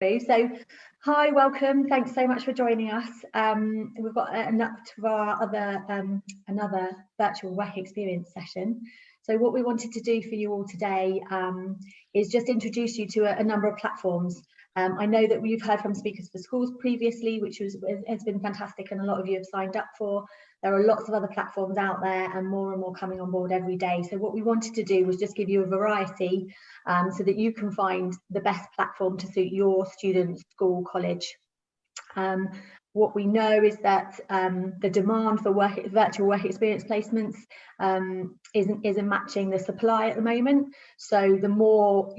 through. So, hi, welcome. Thanks so much for joining us. We've got another virtual work experience session. So what we wanted to do for you all today is just introduce you to a number of platforms. I know that we've heard from Speakers for Schools previously, which has been fantastic, and a lot of you have signed up for. There are lots of other platforms out there and more coming on board every day. So what we wanted to do was just give you a variety so that you can find the best platform to suit your student, school, college. What we know is that the demand for virtual work experience placements isn't matching the supply at the moment. So the more,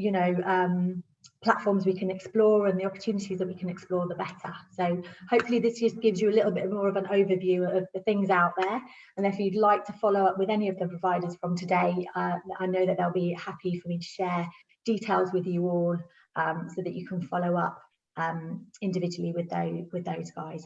platforms we can explore and the opportunities that we can explore, the better. So hopefully this just gives you a little bit more of an overview of the things out there. And if you'd like to follow up with any of the providers from today, I know that they'll be happy for me to share details with you all so that you can follow up individually with those guys.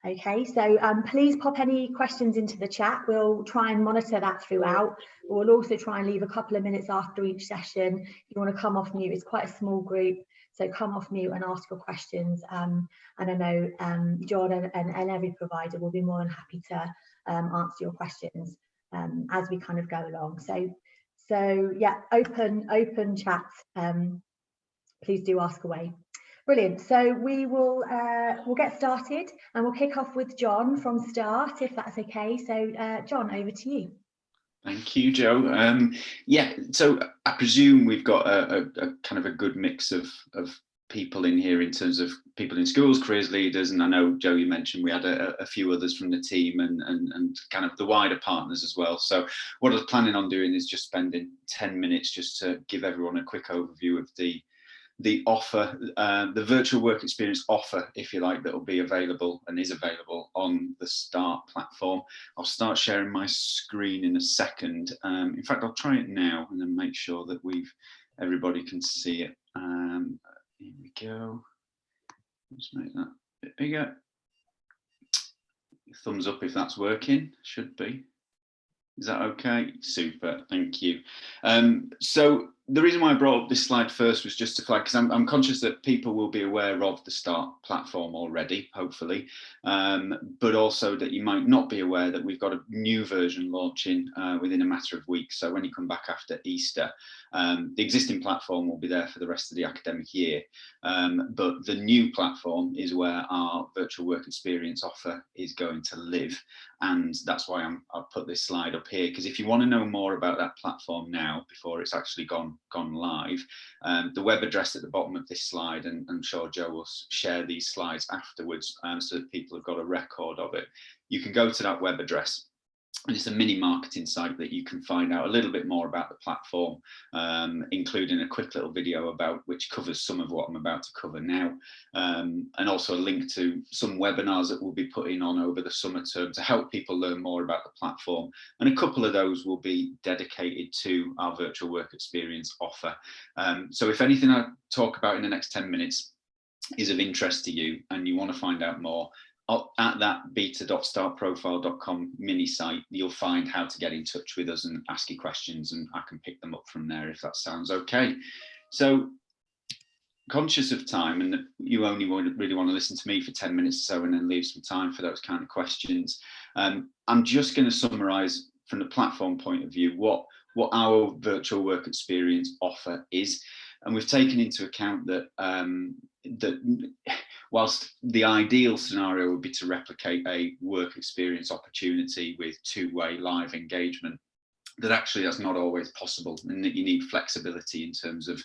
Okay, so please pop any questions into the chat. We'll try and monitor that throughout. We'll also try and leave a couple of minutes after each session. If you want to come off mute, it's quite a small group, so come off mute and ask your questions. And I know John and every provider will be more than happy to answer your questions as we kind of go along. So yeah, open chat. Please do ask away. Brilliant. So we'll get started and we'll kick off with John from Start, if that's okay. So John, over to you. Thank you, Jo. Yeah, so I presume we've got a kind of a good mix of people in here in terms of people in schools, careers leaders, and I know, Jo, you mentioned we had a few others from the team and kind of the wider partners as well. So what I was planning on doing is just spending 10 minutes just to give everyone a quick overview of the offer, the virtual work experience offer, if you like, that will be available and is available on the Start platform. I'll start sharing my screen in a second. In fact, I'll try it now and then make sure that everybody can see it. Here we go. Just make that a bit bigger. Thumbs up if that's working. Should be. Is that okay? Super, thank you. So the reason why I brought up this slide first was just to flag, because I'm conscious that people will be aware of the Start platform already, hopefully, but also that you might not be aware that we've got a new version launching within a matter of weeks. So when you come back after Easter, the existing platform will be there for the rest of the academic year, but the new platform is where our virtual work experience offer is going to live. And that's why I've put this slide up here, because if you want to know more about that platform now, before it's actually gone live, the web address at the bottom of this slide, and I'm sure Jo will share these slides afterwards so that people have got a record of it. You can go to that web address. And it's a mini marketing site that you can find out a little bit more about the platform, including a quick little video about which covers some of what I'm about to cover now, and also a link to some webinars that we'll be putting on over the summer term to help people learn more about the platform. And a couple of those will be dedicated to our virtual work experience offer. So if anything I talk about in the next 10 minutes is of interest to you and you want to find out more, at that beta.startprofile.com mini site, you'll find how to get in touch with us and ask your questions, and I can pick them up from there if that sounds okay. So, conscious of time, and that you only really want to listen to me for 10 minutes or so and then leave some time for those kind of questions, I'm just going to summarise from the platform point of view what our virtual work experience offer is. And we've taken into account that whilst the ideal scenario would be to replicate a work experience opportunity with two-way live engagement, that actually that's not always possible, and that you need flexibility in terms of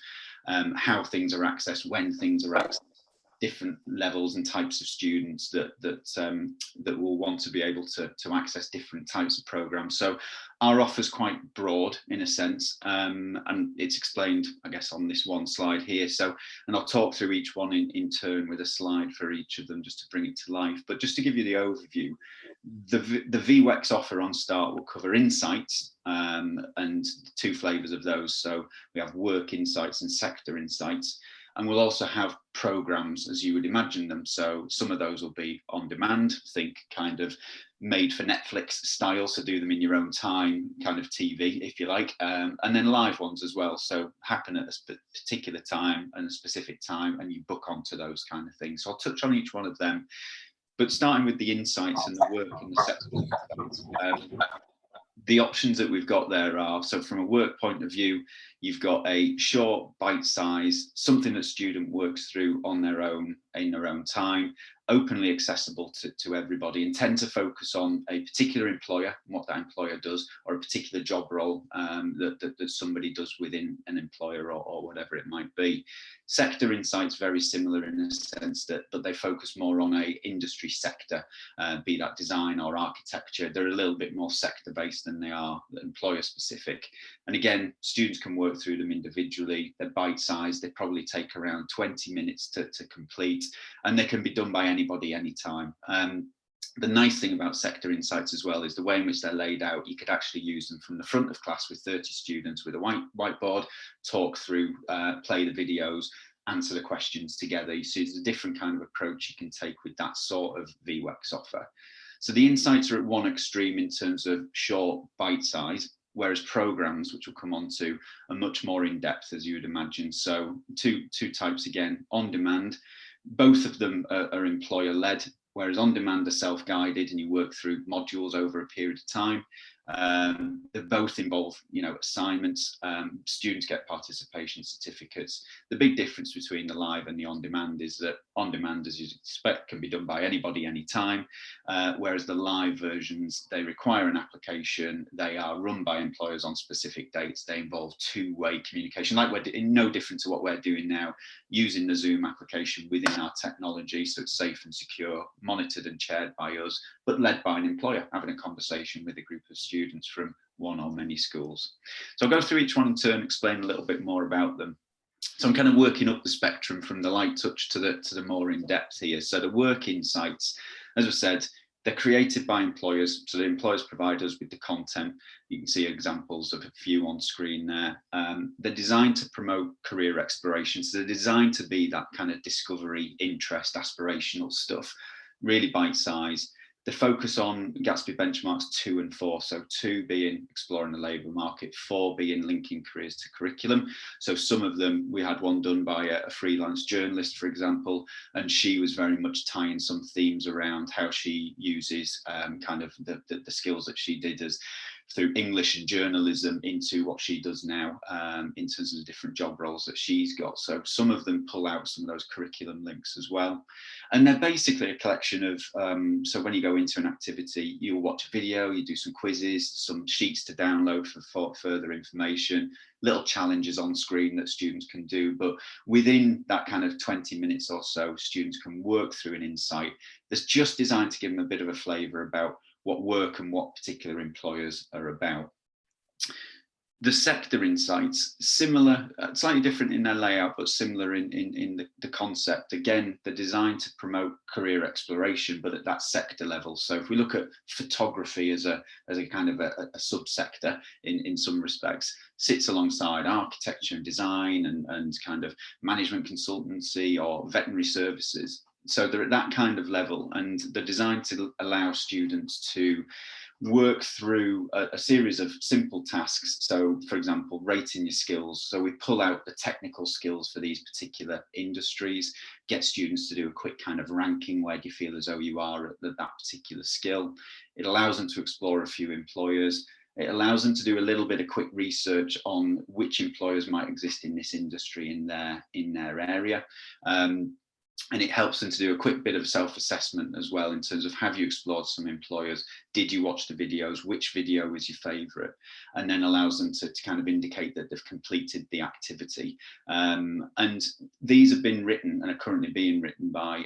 how things are accessed, when things are accessed, different levels and types of students that will want to be able to access different types of programs. So our offer is quite broad in a sense, and it's explained, I guess, on this one slide here. So, and I'll talk through each one in turn with a slide for each of them just to bring it to life. But just to give you the overview, the VWEX offer on Start will cover insights, and two flavours of those. So we have work insights and sector insights. And we'll also have programs as you would imagine them. So some of those will be on demand, think kind of made for Netflix style, so do them in your own time, kind of TV, if you like, and then live ones as well. So happen at a particular time and a specific time, and you book onto those kind of things. So I'll touch on each one of them, but starting with the insights and the work and the sector. The options that we've got there are, so from a work point of view, you've got a short bite size, something that student works through on their own, in their own time, openly accessible to everybody, and tend to focus on a particular employer and what that employer does, or a particular job role that somebody does within an employer, or whatever it might be. Sector insights very similar in the sense that, but they focus more on a industry sector, be that design or architecture. They're a little bit more sector based than they are employer specific. And again, students can work through them individually. They're bite sized. They probably take around 20 minutes to complete, and they can be done by anybody anytime. The nice thing about sector insights as well is the way in which they're laid out. You could actually use them from the front of class with 30 students with a whiteboard, talk through, play the videos, answer the questions together. You see, there's a different kind of approach you can take with that sort of VWEX offer. So the insights are at one extreme in terms of short bite size, whereas programs, which we'll come on to, are much more in depth, as you would imagine. So two types again, on demand. Both of them are employer led, whereas on demand are self-guided and you work through modules over a period of time. They both involve, assignments. Students get participation certificates. The big difference between the live and the on-demand is that on-demand, as you expect, can be done by anybody, anytime, whereas the live versions, they require an application. They are run by employers on specific dates. They involve two-way communication, like we're no different to what we're doing now, using the Zoom application within our technology, so it's safe and secure, monitored and chaired by us, but led by an employer, having a conversation with a group of students from one or many schools. So I'll go through each one in turn, explain a little bit more about them. So I'm kind of working up the spectrum from the light touch to the more in depth here. So the work insights, as I said, they're created by employers. So the employers provide us with the content. You can see examples of a few on screen there. They're designed to promote career exploration. So they're designed to be that kind of discovery, interest, aspirational stuff, really bite size. The focus on Gatsby benchmarks 2 and 4. So 2 being exploring the labour market, 4 being linking careers to curriculum. So some of them, we had one done by a freelance journalist, for example, and she was very much tying some themes around how she uses kind of the skills that she did as through English and journalism into what she does now in terms of the different job roles that she's got. So some of them pull out some of those curriculum links as well. And they're basically a collection of, so when you go into an activity, you'll watch a video, you do some quizzes, some sheets to download for further information, little challenges on screen that students can do. But within that kind of 20 minutes or so, students can work through an insight that's just designed to give them a bit of a flavour about what work and what particular employers are about. The sector insights, similar, slightly different in their layout, but similar in the concept. Again, they're designed to promote career exploration, but at that sector level. So if we look at photography as a kind of a subsector in some respects, sits alongside architecture and design and kind of management consultancy or veterinary services. So they're at that kind of level, and they're designed to allow students to work through a series of simple tasks. So, for example, rating your skills. So we pull out the technical skills for these particular industries, get students to do a quick kind of ranking. Where do you feel as though you are at that particular skill? It allows them to explore a few employers. It allows them to do a little bit of quick research on which employers might exist in this industry in their area. And it helps them to do a quick bit of self-assessment as well in terms of, have you explored some employers? Did you watch the videos? Which video was your favourite? And then allows them to kind of indicate that they've completed the activity. And these have been written and are currently being written by,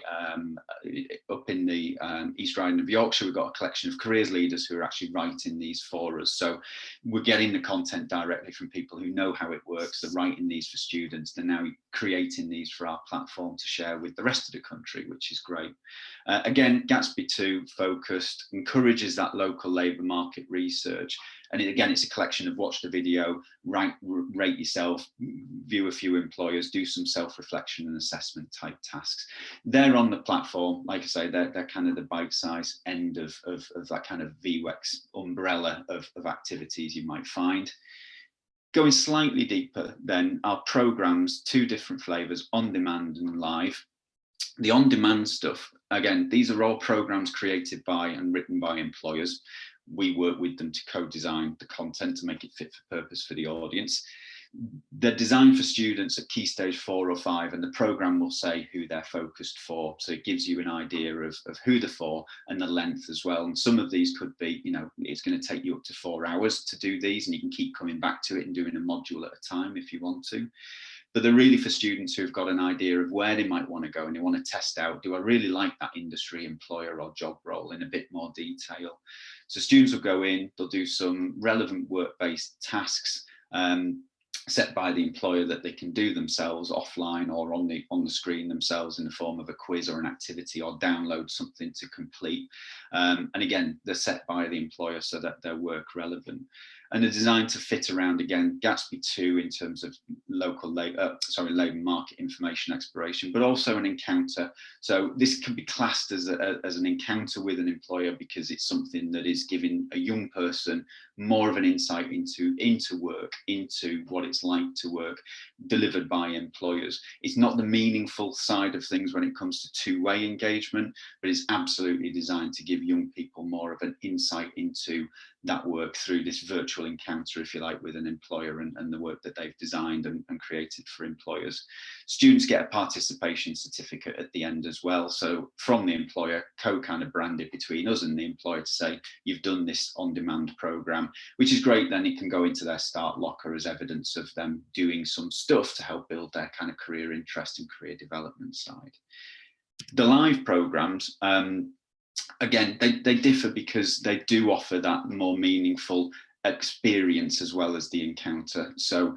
up in the East Riding of Yorkshire, we've got a collection of careers leaders who are actually writing these for us. So we're getting the content directly from people who know how it works. They're writing these for students. They're now creating these for our platform to share with the rest of the country, which is great. Again, Gatsby 2 focused, encourages that local labour market research. And again, it's a collection of watch the video, rate yourself, view a few employers, do some self-reflection and assessment type tasks. They're on the platform, like I say, they're kind of the bite-sized end of that kind of VWEX umbrella of activities you might find. Going slightly deeper then, our programs, 2 different flavours, on demand and live. The on demand stuff, again, these are all programs created by and written by employers. We work with them to co-design the content to make it fit for purpose for the audience. They're designed for students at key stage 4 or 5, and the program will say who they're focused for. So it gives you an idea of who they're for and the length as well. And some of these could be, you know, it's going to take you up to 4 hours to do these, and you can keep coming back to it and doing a module at a time if you want to. But they're really for students who've got an idea of where they might want to go, and they want to test out, do I really like that industry, employer or job role in a bit more detail? So students will go in, they'll do some relevant work-based tasks set by the employer that they can do themselves offline or on the screen themselves in the form of a quiz or an activity, or download something to complete. And again, they're set by the employer so that they're work relevant. And they're designed to fit around, again, Gatsby 2 in terms of local labour market information exploration, but also an encounter. So this can be classed as an encounter with an employer, because it's something that is giving a young person more of an insight into work, into what it's like to work, delivered by employers. It's not the meaningful side of things when it comes to two-way engagement, but it's absolutely designed to give young people more of an insight into that work through this virtual encounter, if you like, with an employer and the work that they've designed and created for employers. Students get a participation certificate at the end as well. So from the employer, kind of branded between us and the employer, to say, you've done this on-demand program, which is great. Then it can go into their start locker as evidence of them doing some stuff to help build their kind of career interest and career development side. The live programs, again, they differ because they do offer that more meaningful experience as well as the encounter. So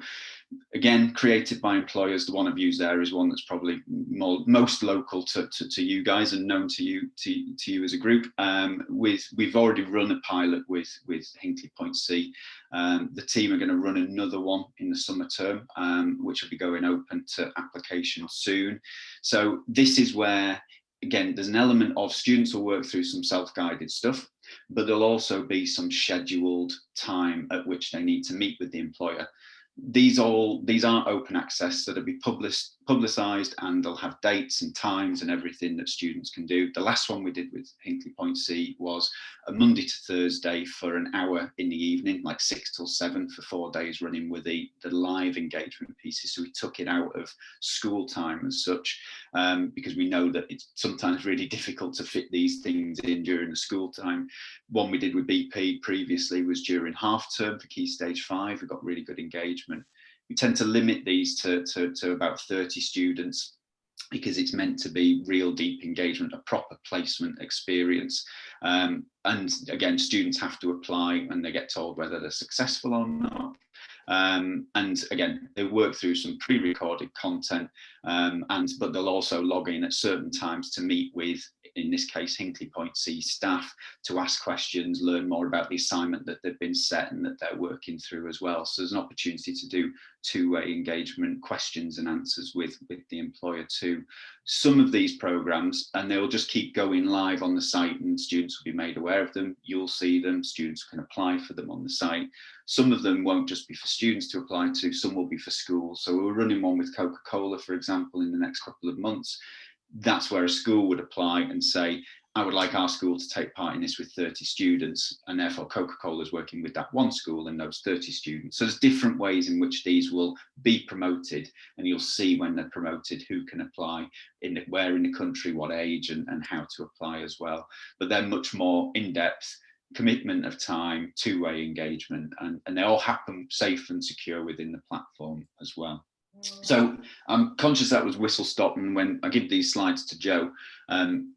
again, created by employers. The one I've used there is one that's probably most local to you guys and known to you as a group. We've already run a pilot with Hinkley Point C. The team are going to run another one in the summer term, which will be going open to application soon. So this is where, again, there's an element of students will work through some self-guided stuff, but there'll also be some scheduled time at which they need to meet with the employer. These aren't open access, so they'll be publicised, and they'll have dates and times and everything that students can do. The last one we did with Hinkley Point C was a Monday to Thursday for an hour in the evening, like 6 till 7 for 4 days running, with the live engagement pieces. So we took it out of school time as such, because we know that it's sometimes really difficult to fit these things in during the school time. One we did with BP previously was during half term for Key Stage 5. We got really good engagement. We tend to limit these to about 30 students, because it's meant to be real deep engagement, a proper placement experience. And again, students have to apply and they get told whether they're successful or not. And again, they work through some pre-recorded content, but they'll also log in at certain times to meet with, in this case, Hinkley Point C staff, to ask questions, learn more about the assignment that they've been set and that they're working through as well. So there's an opportunity to do two-way engagement, questions and answers with the employer too. Some of these programs, and they'll just keep going live on the site, and students will be made aware of them. You'll see them, students can apply for them on the site. Some of them won't just be for students to apply to, some will be for schools. So we're running one with Coca-Cola, for example, in the next couple of months. That's where a school would apply and say, I would like our school to take part in this with 30 students, and therefore Coca-Cola is working with that one school and those 30 students. So there's different ways in which these will be promoted, and you'll see when they're promoted who can apply, where in the country, what age, and how to apply as well. But they're much more in-depth, commitment of time, two-way engagement, and they all happen safe and secure within the platform as well. So I'm conscious that was whistle stop, and when I give these slides to Jo,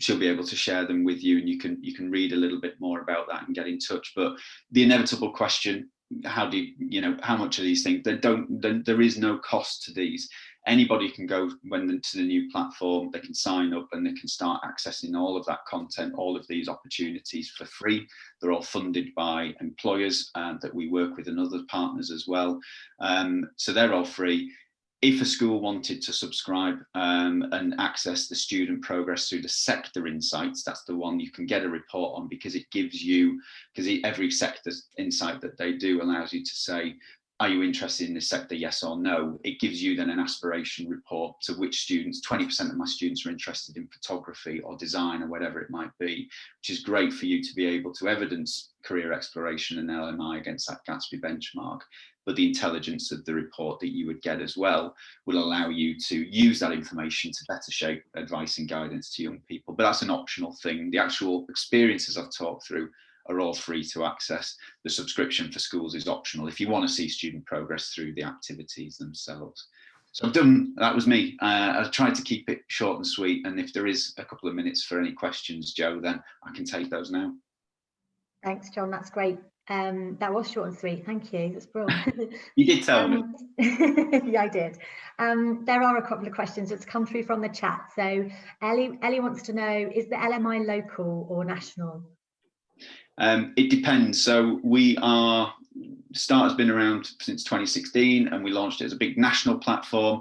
she'll be able to share them with you, and you can read a little bit more about that and get in touch. But the inevitable question, how much are these things? There is no cost to these. anybody can go to the new platform, they can sign up and they can start accessing all of that content, all of these opportunities for free. They're all funded by employers that we work with and other partners as well. So they're all free. If a school wanted to subscribe and access the student progress through the sector insights, that's the one you can get a report on, because it gives you, every sector insight that they do allows you to say, are you interested in this sector, yes or no? It gives you then an aspiration report to which students, 20% of my students are interested in photography or design or whatever it might be, which is great for you to be able to evidence career exploration and LMI against that Gatsby benchmark. But the intelligence of the report that you would get as well will allow you to use that information to better shape advice and guidance to young people. But that's an optional thing. The actual experiences I've talked through are all free to access. The subscription for schools is optional if you want to see student progress through the activities themselves. So that was me. I've tried to keep it short and sweet. And if there is a couple of minutes for any questions, Joe, then I can take those now. Thanks, John. That's great. That was short and sweet. Thank you. That's brilliant. You did tell me. Yeah, I did. There are a couple of questions that's come through from the chat. So Ellie wants to know, is the LMI local or national? It depends. So START has been around since 2016 and we launched it as a big national platform.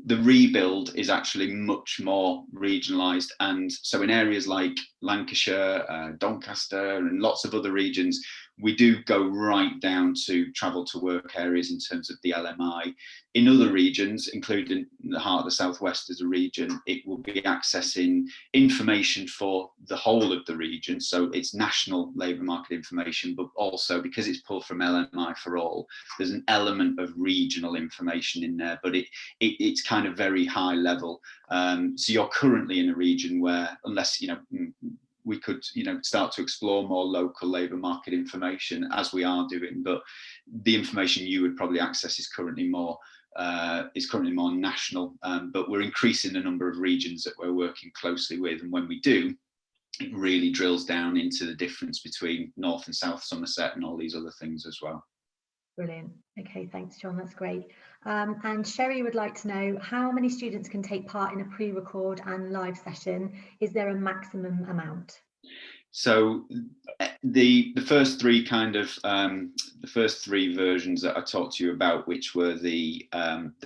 The rebuild is actually much more regionalised, and so in areas like Lancashire, Doncaster and lots of other regions, we do go right down to travel to work areas in terms of the LMI. In other regions, including the heart of the Southwest as a region, it will be accessing information for the whole of the region. So it's national labour market information, but also because it's pulled from LMI for all, there's an element of regional information in there, but it's kind of very high level. So you're currently in a region where, unless, we could, start to explore more local labour market information, as we are doing, but the information you would probably access is currently more national, but we're increasing the number of regions that we're working closely with, and when we do, it really drills down into the difference between North and South Somerset and all these other things as well. Brilliant. Okay, thanks, John. That's great. And Sherry would like to know, how many students can take part in a pre-record and live session? Is there a maximum amount? So the first three versions that I talked to you about, which were the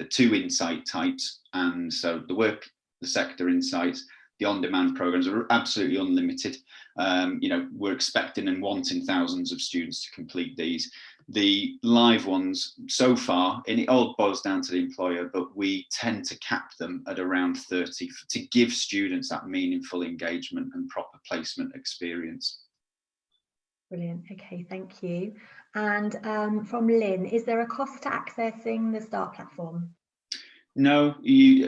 two insight types, and so the sector insights, the on-demand programs are absolutely unlimited. We're expecting and wanting thousands of students to complete these. The live ones so far, and it all boils down to the employer, but we tend to cap them at around 30 to give students that meaningful engagement and proper placement experience. Brilliant. Okay, thank you. And from Lynn, is there a cost to accessing the START platform? No,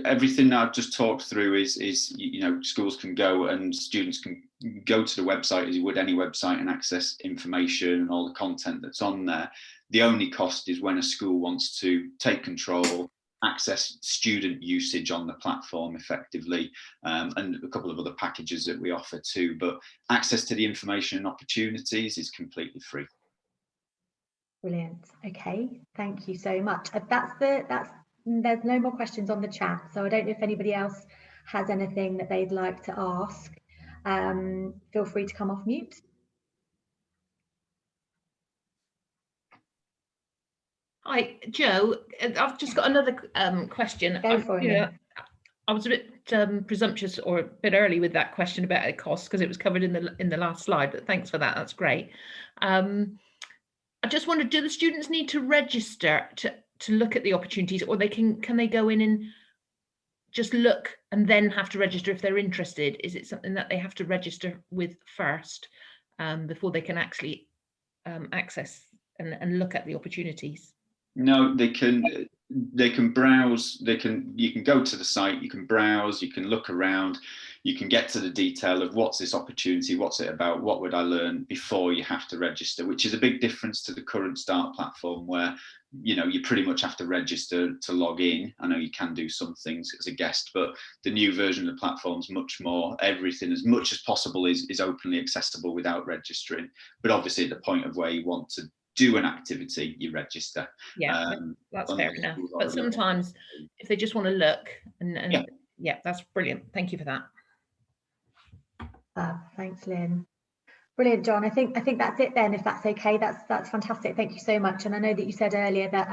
everything that I've just talked through is schools can go and students can go to the website as you would any website and access information and all the content that's on there. The only cost is when a school wants to take control, access student usage on the platform effectively, and a couple of other packages that we offer too. But access to the information and opportunities is completely free. Brilliant. Okay, thank you so much. There's no more questions on the chat, so I don't know if anybody else has anything that they'd like to ask. Feel free to come off mute. Hi, Joe. I've just got another question. Go for it. I was a bit presumptuous or a bit early with that question about the cost because it was covered in the last slide, but thanks for that. That's great. I just wondered, do the students need to register to look at the opportunities, or can they go in and just look and then have to register if they're interested? Is it something that they have to register with first before they can actually access and look at the opportunities? No, they can browse. You can go to the site, you can browse, you can look around, you can get to the detail of what's this opportunity, what's it about, what would I learn before you have to register, which is a big difference to the current START platform where you pretty much have to register to log in. I know you can do some things as a guest, but the new version of the platform's much more, everything as much as possible is openly accessible without registering. But obviously at the point of where you want to do an activity, you register. Yeah, that's fair unless enough. you've got But a little- sometimes if they just want to look and Yeah. yeah, that's brilliant. Thank you for that. Thanks, Lynn. Brilliant, John. I think that's it then, if that's okay. That's fantastic. Thank you so much. And I know that you said earlier that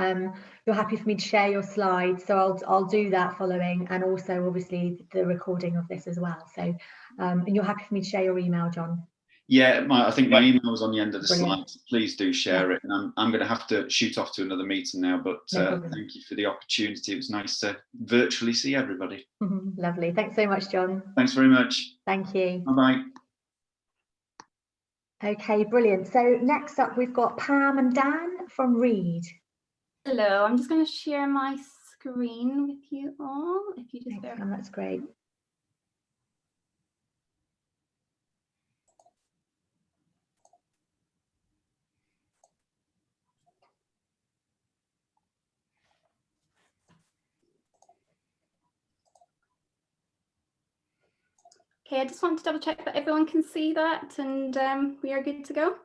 you're happy for me to share your slides, so I'll do that following, and also obviously the recording of this as well. So and you're happy for me to share your email, John? Yeah, I think my email was on the end of the Brilliant. slide. Please do share it. And I'm going to have to shoot off to another meeting now, but No thank you for the opportunity. It was nice to virtually see everybody. Lovely. Thanks so much, John. Thanks very much. Thank you. Bye-bye. Okay, brilliant. So next up, we've got Pam and Dan from Reed. Hello, I'm just going to share my screen with you all. If you just Thanks, Pam, that's great. Okay, I just want to double check that everyone can see that, and we are good to go.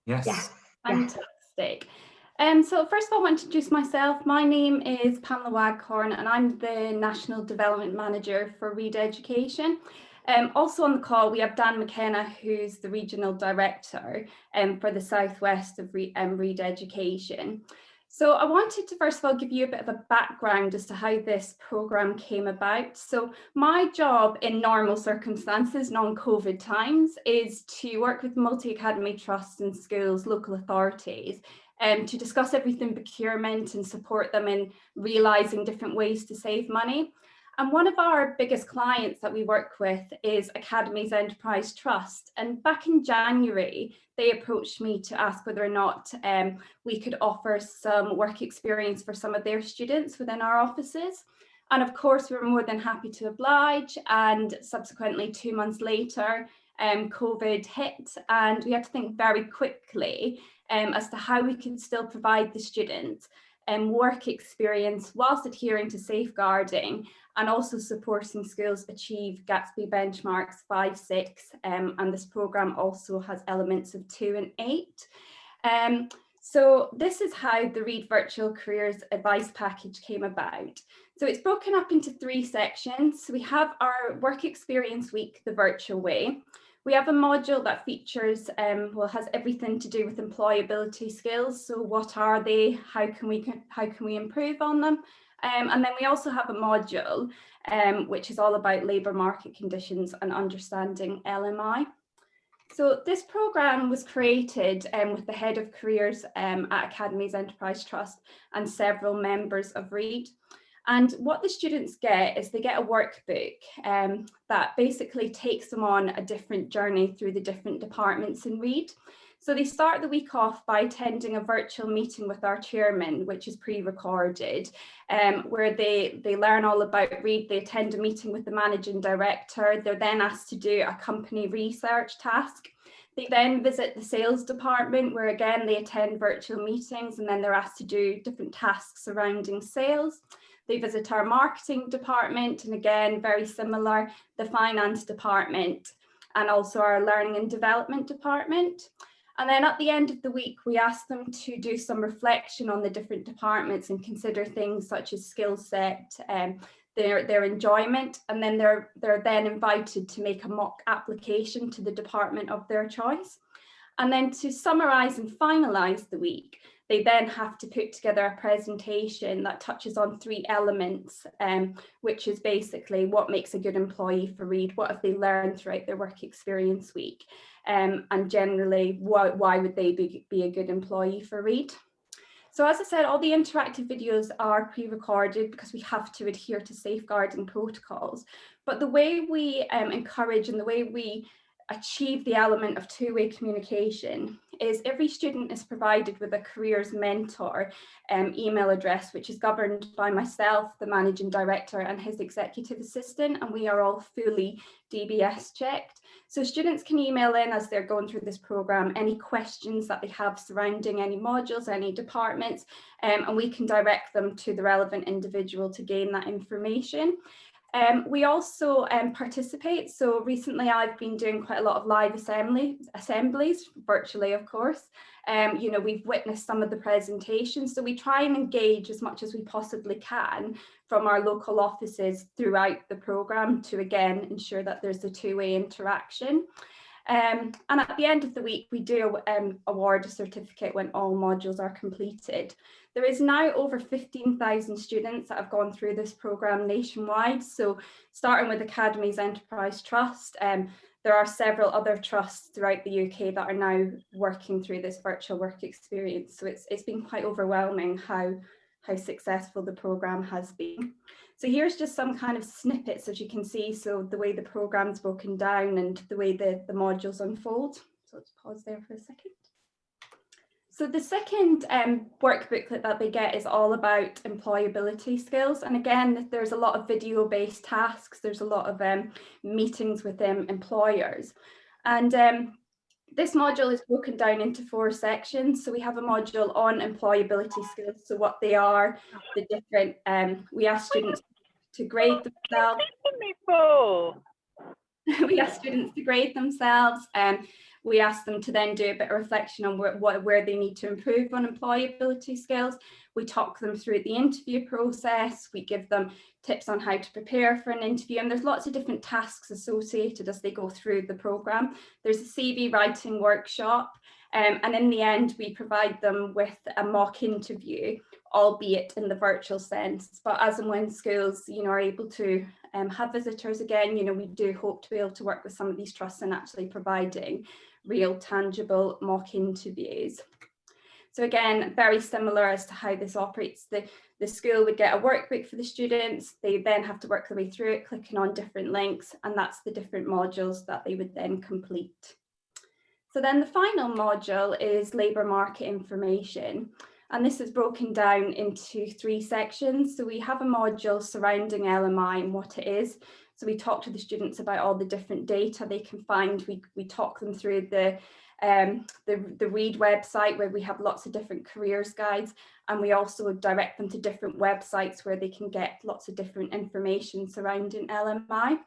Yes. Yes. Fantastic. So first of all, I want to introduce myself. My name is Pamela Waghorn, and I'm the National Development Manager for Reed Education. Also on the call, we have Dan McKenna, who's the Regional Director for the Southwest of Reed Education. So I wanted to first of all give you a bit of a background as to how this programme came about. So my job in normal circumstances, non-COVID times, is to work with multi-academy trusts and schools, local authorities, to discuss everything procurement and support them in realising different ways to save money. And one of our biggest clients that we work with is Academies Enterprise Trust. And back in January, they approached me to ask whether or not we could offer some work experience for some of their students within our offices. And of course, we were more than happy to oblige. And subsequently, 2 months later, COVID hit, and we had to think very quickly as to how we could still provide the students work experience whilst adhering to safeguarding, and also supporting schools achieve Gatsby benchmarks 5, 6, and this programme also has elements of 2 and 8. So this is how the Reed Virtual Careers Advice Package came about. So it's broken up into 3 sections. So we have our Work Experience Week, the virtual way. We have a module that features, has everything to do with employability skills. So what are they? How can we improve on them? And then we also have a module which is all about labour market conditions and understanding LMI. So this programme was created with the Head of Careers at Academies Enterprise Trust and several members of Reed. And what the students get is they get a workbook that basically takes them on a different journey through the different departments in Reed. So they start the week off by attending a virtual meeting with our chairman, which is pre-recorded, where they learn all about Reed. They attend a meeting with the managing director. They're then asked to do a company research task. They then visit the sales department, where again, they attend virtual meetings, and then they're asked to do different tasks surrounding sales. They visit our marketing department, and again, very similar, the finance department, and also our learning and development department. And then at the end of the week, we ask them to do some reflection on the different departments and consider things such as skill set, their enjoyment, and then they're then invited to make a mock application to the department of their choice. And then to summarise and finalise the week, they then have to put together a presentation that touches on 3 elements, which is basically what makes a good employee for Reed, what have they learned throughout their work experience week, and generally, why would they be a good employee for Reed. So as I said, all the interactive videos are pre-recorded because we have to adhere to safeguarding protocols. But the way we encourage and the way we achieve the element of 2-way communication is every student is provided with a careers mentor email address, which is governed by myself, the managing director, and his executive assistant, and we are all fully DBS checked. So students can email in as they're going through this programme any questions that they have surrounding any modules, any departments, and we can direct them to the relevant individual to gain that information. We also participate. So recently I've been doing quite a lot of live assemblies, virtually of course. You know, we've witnessed some of the presentations, so we try and engage as much as we possibly can from our local offices throughout the programme to again ensure that there's a two-way interaction. And at the end of the week, we do award a certificate when all modules are completed. There is now over 15,000 students that have gone through this programme nationwide. So starting with Academies Enterprise Trust, there are several other trusts throughout the UK that are now working through this virtual work experience. So it's been quite overwhelming how successful the programme has been. So here's just some kind of snippets, as you can see, so the way the programme's broken down and the way the modules unfold. So let's pause there for a second. So the second work booklet that they get is all about employability skills. And again, there's a lot of video-based tasks. There's a lot of meetings with employers. And this module is broken down into 4 sections. So we have a module on employability skills, so what they are, the different, we ask students to grade themselves. We ask students to grade themselves, and we ask them to then do a bit of reflection on where they need to improve on employability skills. We talk them through the interview process. We give them tips on how to prepare for an interview, and there's lots of different tasks associated as they go through the programme. There's a CV writing workshop, and in the end we provide them with a mock interview, albeit in the virtual sense. But as and when schools, you know, are able to have visitors again, you know, we do hope to be able to work with some of these trusts in actually providing real tangible mock interviews. So again, very similar as to how this operates. The school would get a workbook for the students. They then have to work their way through it, clicking on different links, and that's the different modules that they would then complete. So then the final module is labour market information. And this is broken down into 3 sections. So we have a module surrounding LMI and what it is. So we talk to the students about all the different data they can find. We talk them through the READ website, where we have lots of different careers guides, and we also direct them to different websites where they can get lots of different information surrounding LMI.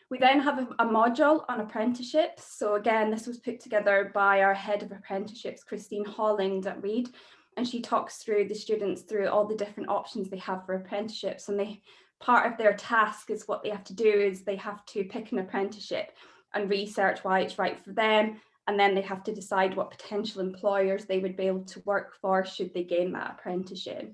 We then have a module on apprenticeships. So again, this was put together by our head of apprenticeships, Christine Holland at READ, and she talks through the students through all the different options they have for apprenticeships. And part of their task is what they have to do is they have to pick an apprenticeship and research why it's right for them. And then they have to decide what potential employers they would be able to work for should they gain that apprenticeship.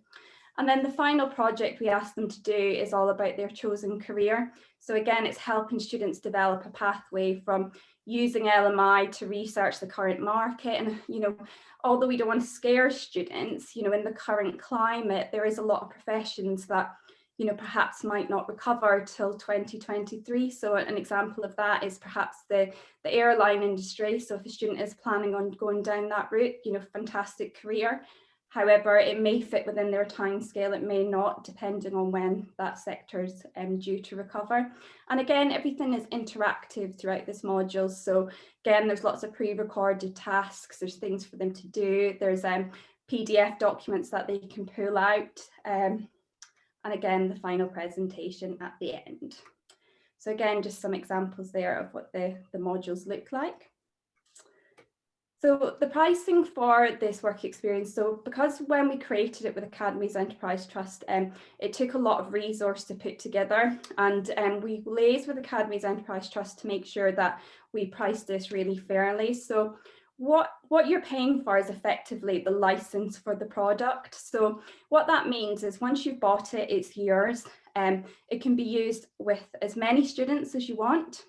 And then the final project we ask them to do is all about their chosen career. So again, it's helping students develop a pathway from using LMI to research the current market. And, you know, although we don't want to scare students, you know, in the current climate, there is a lot of professions that, you know, perhaps might not recover till 2023. So an example of that is perhaps the airline industry. So if a student is planning on going down that route, you know, fantastic career. However, it may fit within their timescale, it may not, depending on when that sector's due to recover. And again, everything is interactive throughout this module. So again, there's lots of pre-recorded tasks, there's things for them to do, there's PDF documents that they can pull out, and again, the final presentation at the end. So again, just some examples there of what the modules look like. So the pricing for this work experience, so because when we created it with Academies Enterprise Trust, it took a lot of resource to put together, and we liaised with Academies Enterprise Trust to make sure that we priced this really fairly. So what you're paying for is effectively the license for the product. So what that means is once you've bought it, it's yours. It can be used with as many students as you want.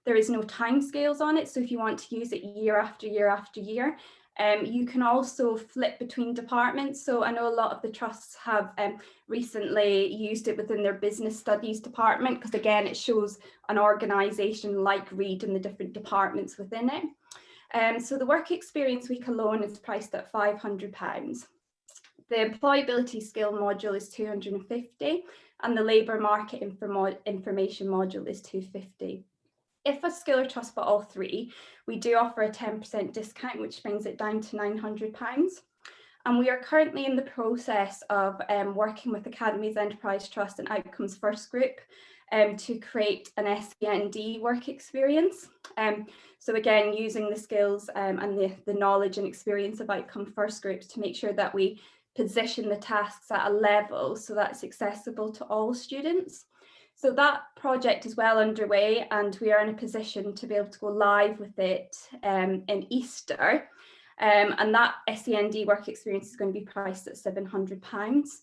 There is no timescales on it, so if you want to use it year after year after year, you can also flip between departments. So I know a lot of the trusts have recently used it within their business studies department, because again, it shows an organisation like READ and the different departments within it. So the work experience week alone is priced at £500. The employability skill module is £250, and the labour market information module is £250. If a school or trust bought all 3, we do offer a 10% discount, which brings it down to £900. And we are currently in the process of working with Academies Enterprise Trust and Outcomes First Group to create an SEND work experience. So again, using the skills and the knowledge and experience of outcome first groups to make sure that we position the tasks at a level so that's accessible to all students. So that project is well underway, and we are in a position to be able to go live with it in Easter. And that SEND work experience is going to be priced at £700.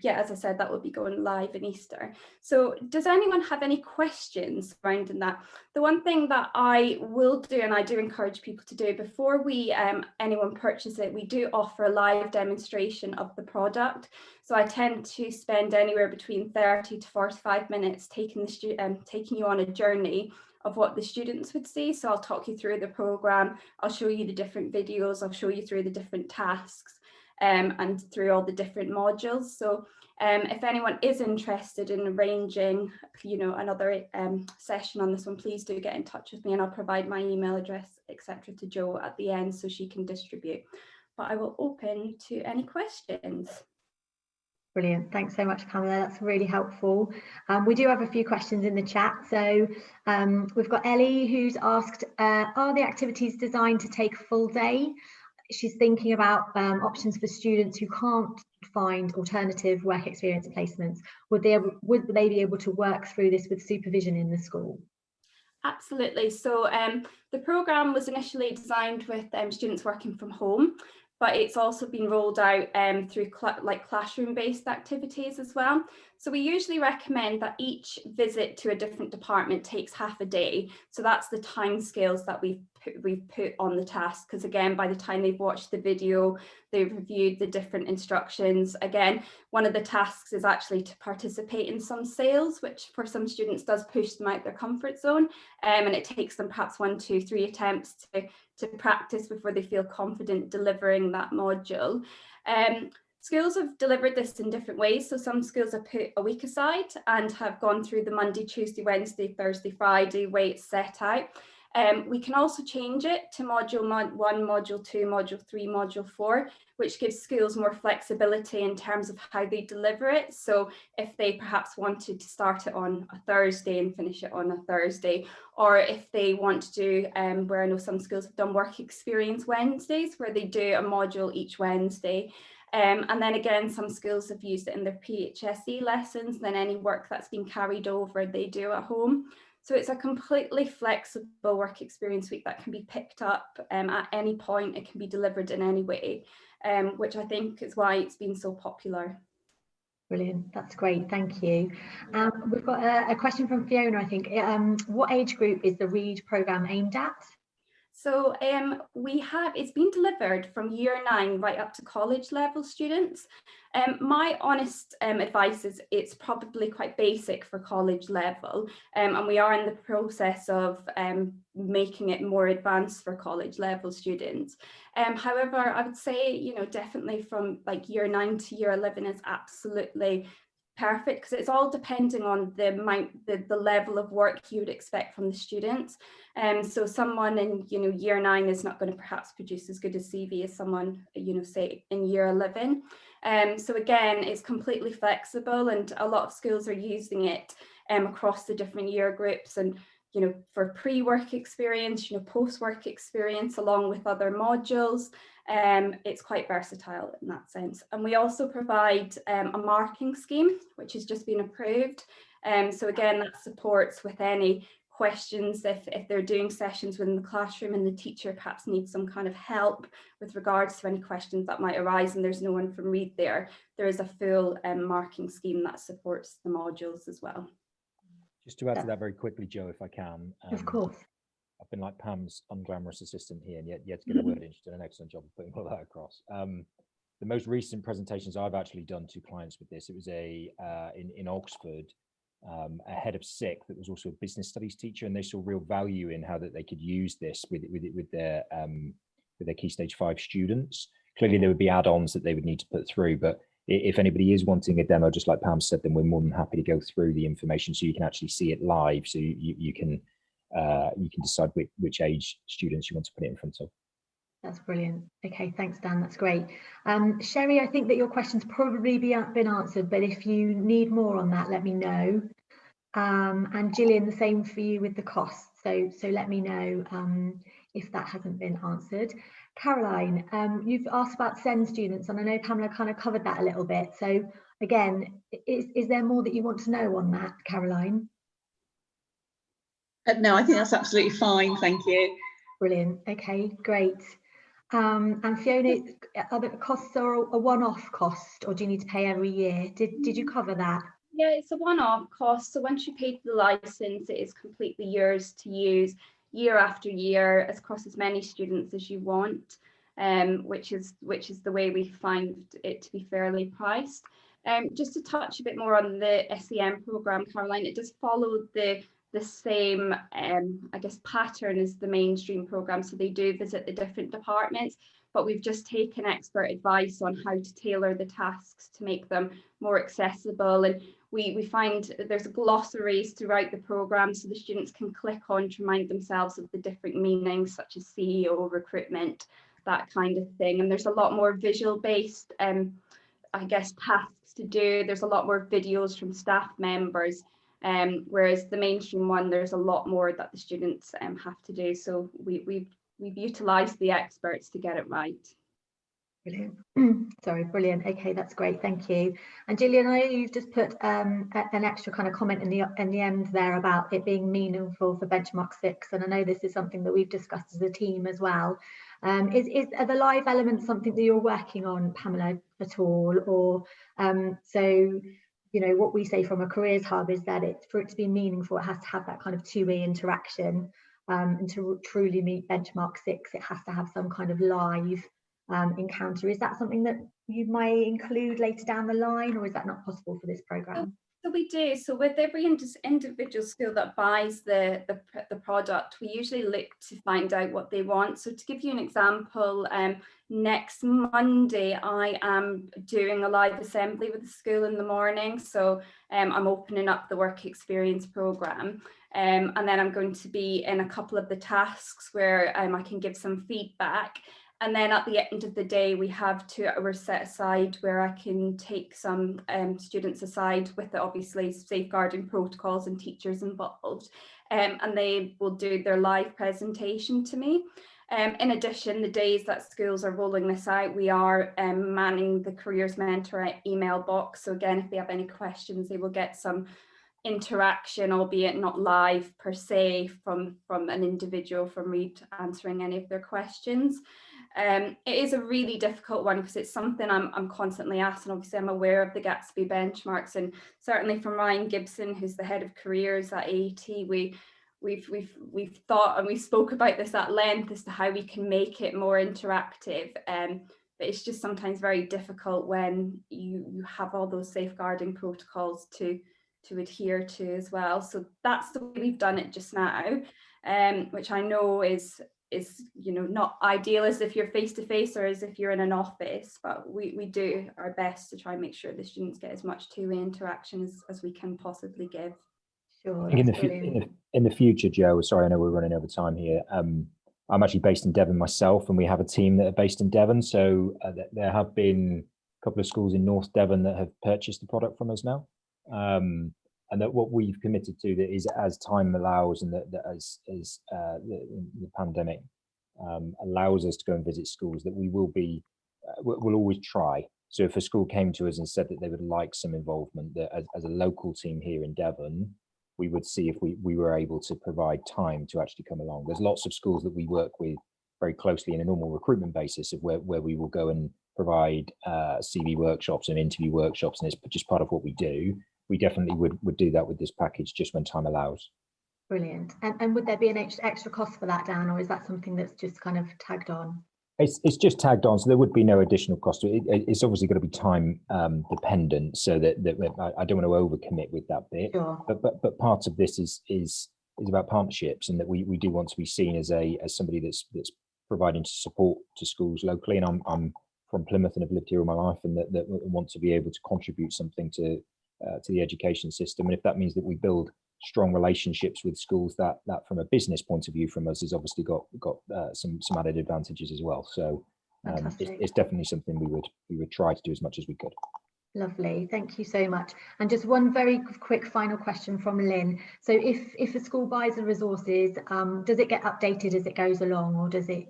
Yeah, as I said, that will be going live in Easter. So does anyone have any questions surrounding that? The one thing that I will do, and I do encourage people to do before anyone purchases it, we do offer a live demonstration of the product. So I tend to spend anywhere between 30 to 45 minutes taking you on a journey of what the students would see. So I'll talk you through the programme, I'll show you the different videos, I'll show you through the different tasks. And through all the different modules. So if anyone is interested in arranging, another session on this one, please do get in touch with me, and I'll provide my email address, etc., to Jo at the end so she can distribute. But I will open to any questions. Brilliant. Thanks so much, Pamela. That's really helpful. We do have a few questions in the chat. So we've got Ellie who's asked, are the activities designed to take a full day? She's thinking about options for students who can't find alternative work experience placements. Would they be able to work through this with supervision in the school? Absolutely. So the programme was initially designed with students working from home, but it's also been rolled out through classroom-based activities as well. So we usually recommend that each visit to a different department takes half a day. So that's the timescales that we've put on the task, because again, by the time they've watched the video, they've reviewed the different instructions. Again, one of the tasks is actually to participate in some sales, which for some students does push them out their comfort zone, and it takes them perhaps 1, 2, 3 attempts to practice before they feel confident delivering that module. Schools have delivered this in different ways. So some schools have put a week aside and have gone through the Monday, Tuesday, Wednesday, Thursday, Friday way it's set out. We can also change it to module 1, module 2, module 3, module 4, which gives schools more flexibility in terms of how they deliver it. So if they perhaps wanted to start it on a Thursday and finish it on a Thursday, or if they want to do, where I know some schools have done work experience Wednesdays, where they do a module each Wednesday. And then again, some schools have used it in their PHSE lessons, then any work that's been carried over they do at home. So it's a completely flexible work experience week that can be picked up at any point. It can be delivered in any way, which I think is why it's been so popular. Brilliant, that's great, thank you. We've got a question from Fiona, I think. What age group is the READ programme aimed at? So it's been delivered from year 9 right up to college level students. My honest advice is it's probably quite basic for college level, and we are in the process of making it more advanced for college level students. However, I would say, definitely from like year 9 to year 11 is absolutely perfect, because it's all depending on the level of work you would expect from the students. So someone in year 9 is not going to perhaps produce as good a CV as someone say in year 11. So again, it's completely flexible, and a lot of schools are using it across the different year groups, and for pre-work experience, post-work experience, along with other modules. It's quite versatile in that sense. And we also provide a marking scheme, which has just been approved. So again, that supports with any questions if they're doing sessions within the classroom and the teacher perhaps needs some kind of help with regards to any questions that might arise and there's no one from READ there. There is a full marking scheme that supports the modules as well. Just to add to that very quickly, Jo, if I can. Of course. I've been like Pam's unglamorous assistant here, and yet to get a word in. She's done an excellent job of putting all that across. The most recent presentations I've actually done to clients with this, it was in Oxford, a head of SIC that was also a business studies teacher, and they saw real value in how that they could use this with their Key Stage 5 students. Clearly, there would be add-ons that they would need to put through, but if anybody is wanting a demo, just like Pam said, then we're more than happy to go through the information so you can actually see it live, so you can decide which age students you want to put it in front of. That's brilliant. Okay, thanks, Dan. That's great. Sherry, I think that your question's probably been answered, but if you need more on that, let me know. And Gillian, the same for you with the costs. So let me know if that hasn't been answered. Caroline, you've asked about SEND students, and I know Pamela kind of covered that a little bit. So again, is there more that you want to know on that, Caroline? No, I think that's absolutely fine. Thank you. Brilliant. Okay, great. And Fiona, are the costs are a one-off cost, or do you need to pay every year? Did you cover that? Yeah, it's a one-off cost. So once you pay for the license, it is completely yours to use year after year, across as many students as you want, which is the way we find it to be fairly priced. Just to touch a bit more on the SEM programme, Caroline, it does follow the same, I guess, pattern as the mainstream programme. So they do visit the different departments, but we've just taken expert advice on how to tailor the tasks to make them more accessible. And we find there's glossaries throughout the programme, so the students can click on to remind themselves of the different meanings, such as CEO, recruitment, that kind of thing. And there's a lot more visual based, I guess, tasks to do. There's a lot more videos from staff members. Whereas the mainstream one, there's a lot more that the students have to do. So we've utilised the experts to get it right. Brilliant. Sorry, brilliant. Okay, that's great. Thank you. And Gillian, I know you've just put an extra kind of comment in the end there about it being meaningful for benchmark 6, and I know this is something that we've discussed as a team as well. Are the live elements something that you're working on, Pamela, at all? Or so, you know, what we say from a careers hub is that for it to be meaningful, it has to have that kind of two-way interaction, and to truly meet benchmark 6, it has to have some kind of live encounter. Is that something that you might include later down the line, or is that not possible for this programme? So we do. So with every individual school that buys the product, we usually look to find out what they want. So to give you an example, next Monday I am doing a live assembly with the school in the morning. So I'm opening up the work experience programme. And then I'm going to be in a couple of the tasks where I can give some feedback. And then at the end of the day, we have 2 hours set aside where I can take some students aside with the obviously safeguarding protocols and teachers involved. And they will do their live presentation to me. In addition, the days that schools are rolling this out, we are manning the Careers Mentor email box. So again, if they have any questions, they will get some interaction, albeit not live per se, from an individual, from Reed answering any of their questions. It is a really difficult one because it's something I'm constantly asked, and obviously I'm aware of the Gatsby benchmarks, and certainly from Ryan Gibson, who's the head of careers at AET, we've thought and we spoke about this at length as to how we can make it more interactive. But it's just sometimes very difficult when you have all those safeguarding protocols to adhere to as well. So that's the way we've done it just now, which I know is not ideal as if you're face to face or as if you're in an office, but we do our best to try and make sure the students get as much two-way interaction as we can possibly give. Sure. In the future, Joe, sorry, I know we're running over time here. I'm actually based in Devon myself, and we have a team that are based in Devon. So there have been a couple of schools in North Devon that have purchased the product from us now. And that what we've committed to that is, as time allows, and that as the pandemic allows us to go and visit schools, that we will be, we'll always try. So if a school came to us and said that they would like some involvement, that as a local team here in Devon, we would see if we were able to provide time to actually come along. There's lots of schools that we work with very closely in a normal recruitment basis of where we will go and provide CV workshops and interview workshops, and it's just part of what we do. We definitely would do that with this package just when time allows. Brilliant. And would there be an extra cost for that, Dan, or is that something that's just kind of tagged on? It's just tagged on, so there would be no additional cost. It's obviously going to be time dependent, so that I don't want to overcommit with that bit. Sure. But part of this is about partnerships, and that we do want to be seen as somebody that's providing support to schools locally. And I'm from Plymouth and have lived here all my life, and that want to be able to contribute something to the education system. And if that means that we build strong relationships with schools, that from a business point of view from us has obviously got some added advantages as well. So it's definitely something we would try to do as much as we could. Lovely, thank you so much. And just one very quick final question from Lynn. So if a school buys the resources, does it get updated as it goes along, or do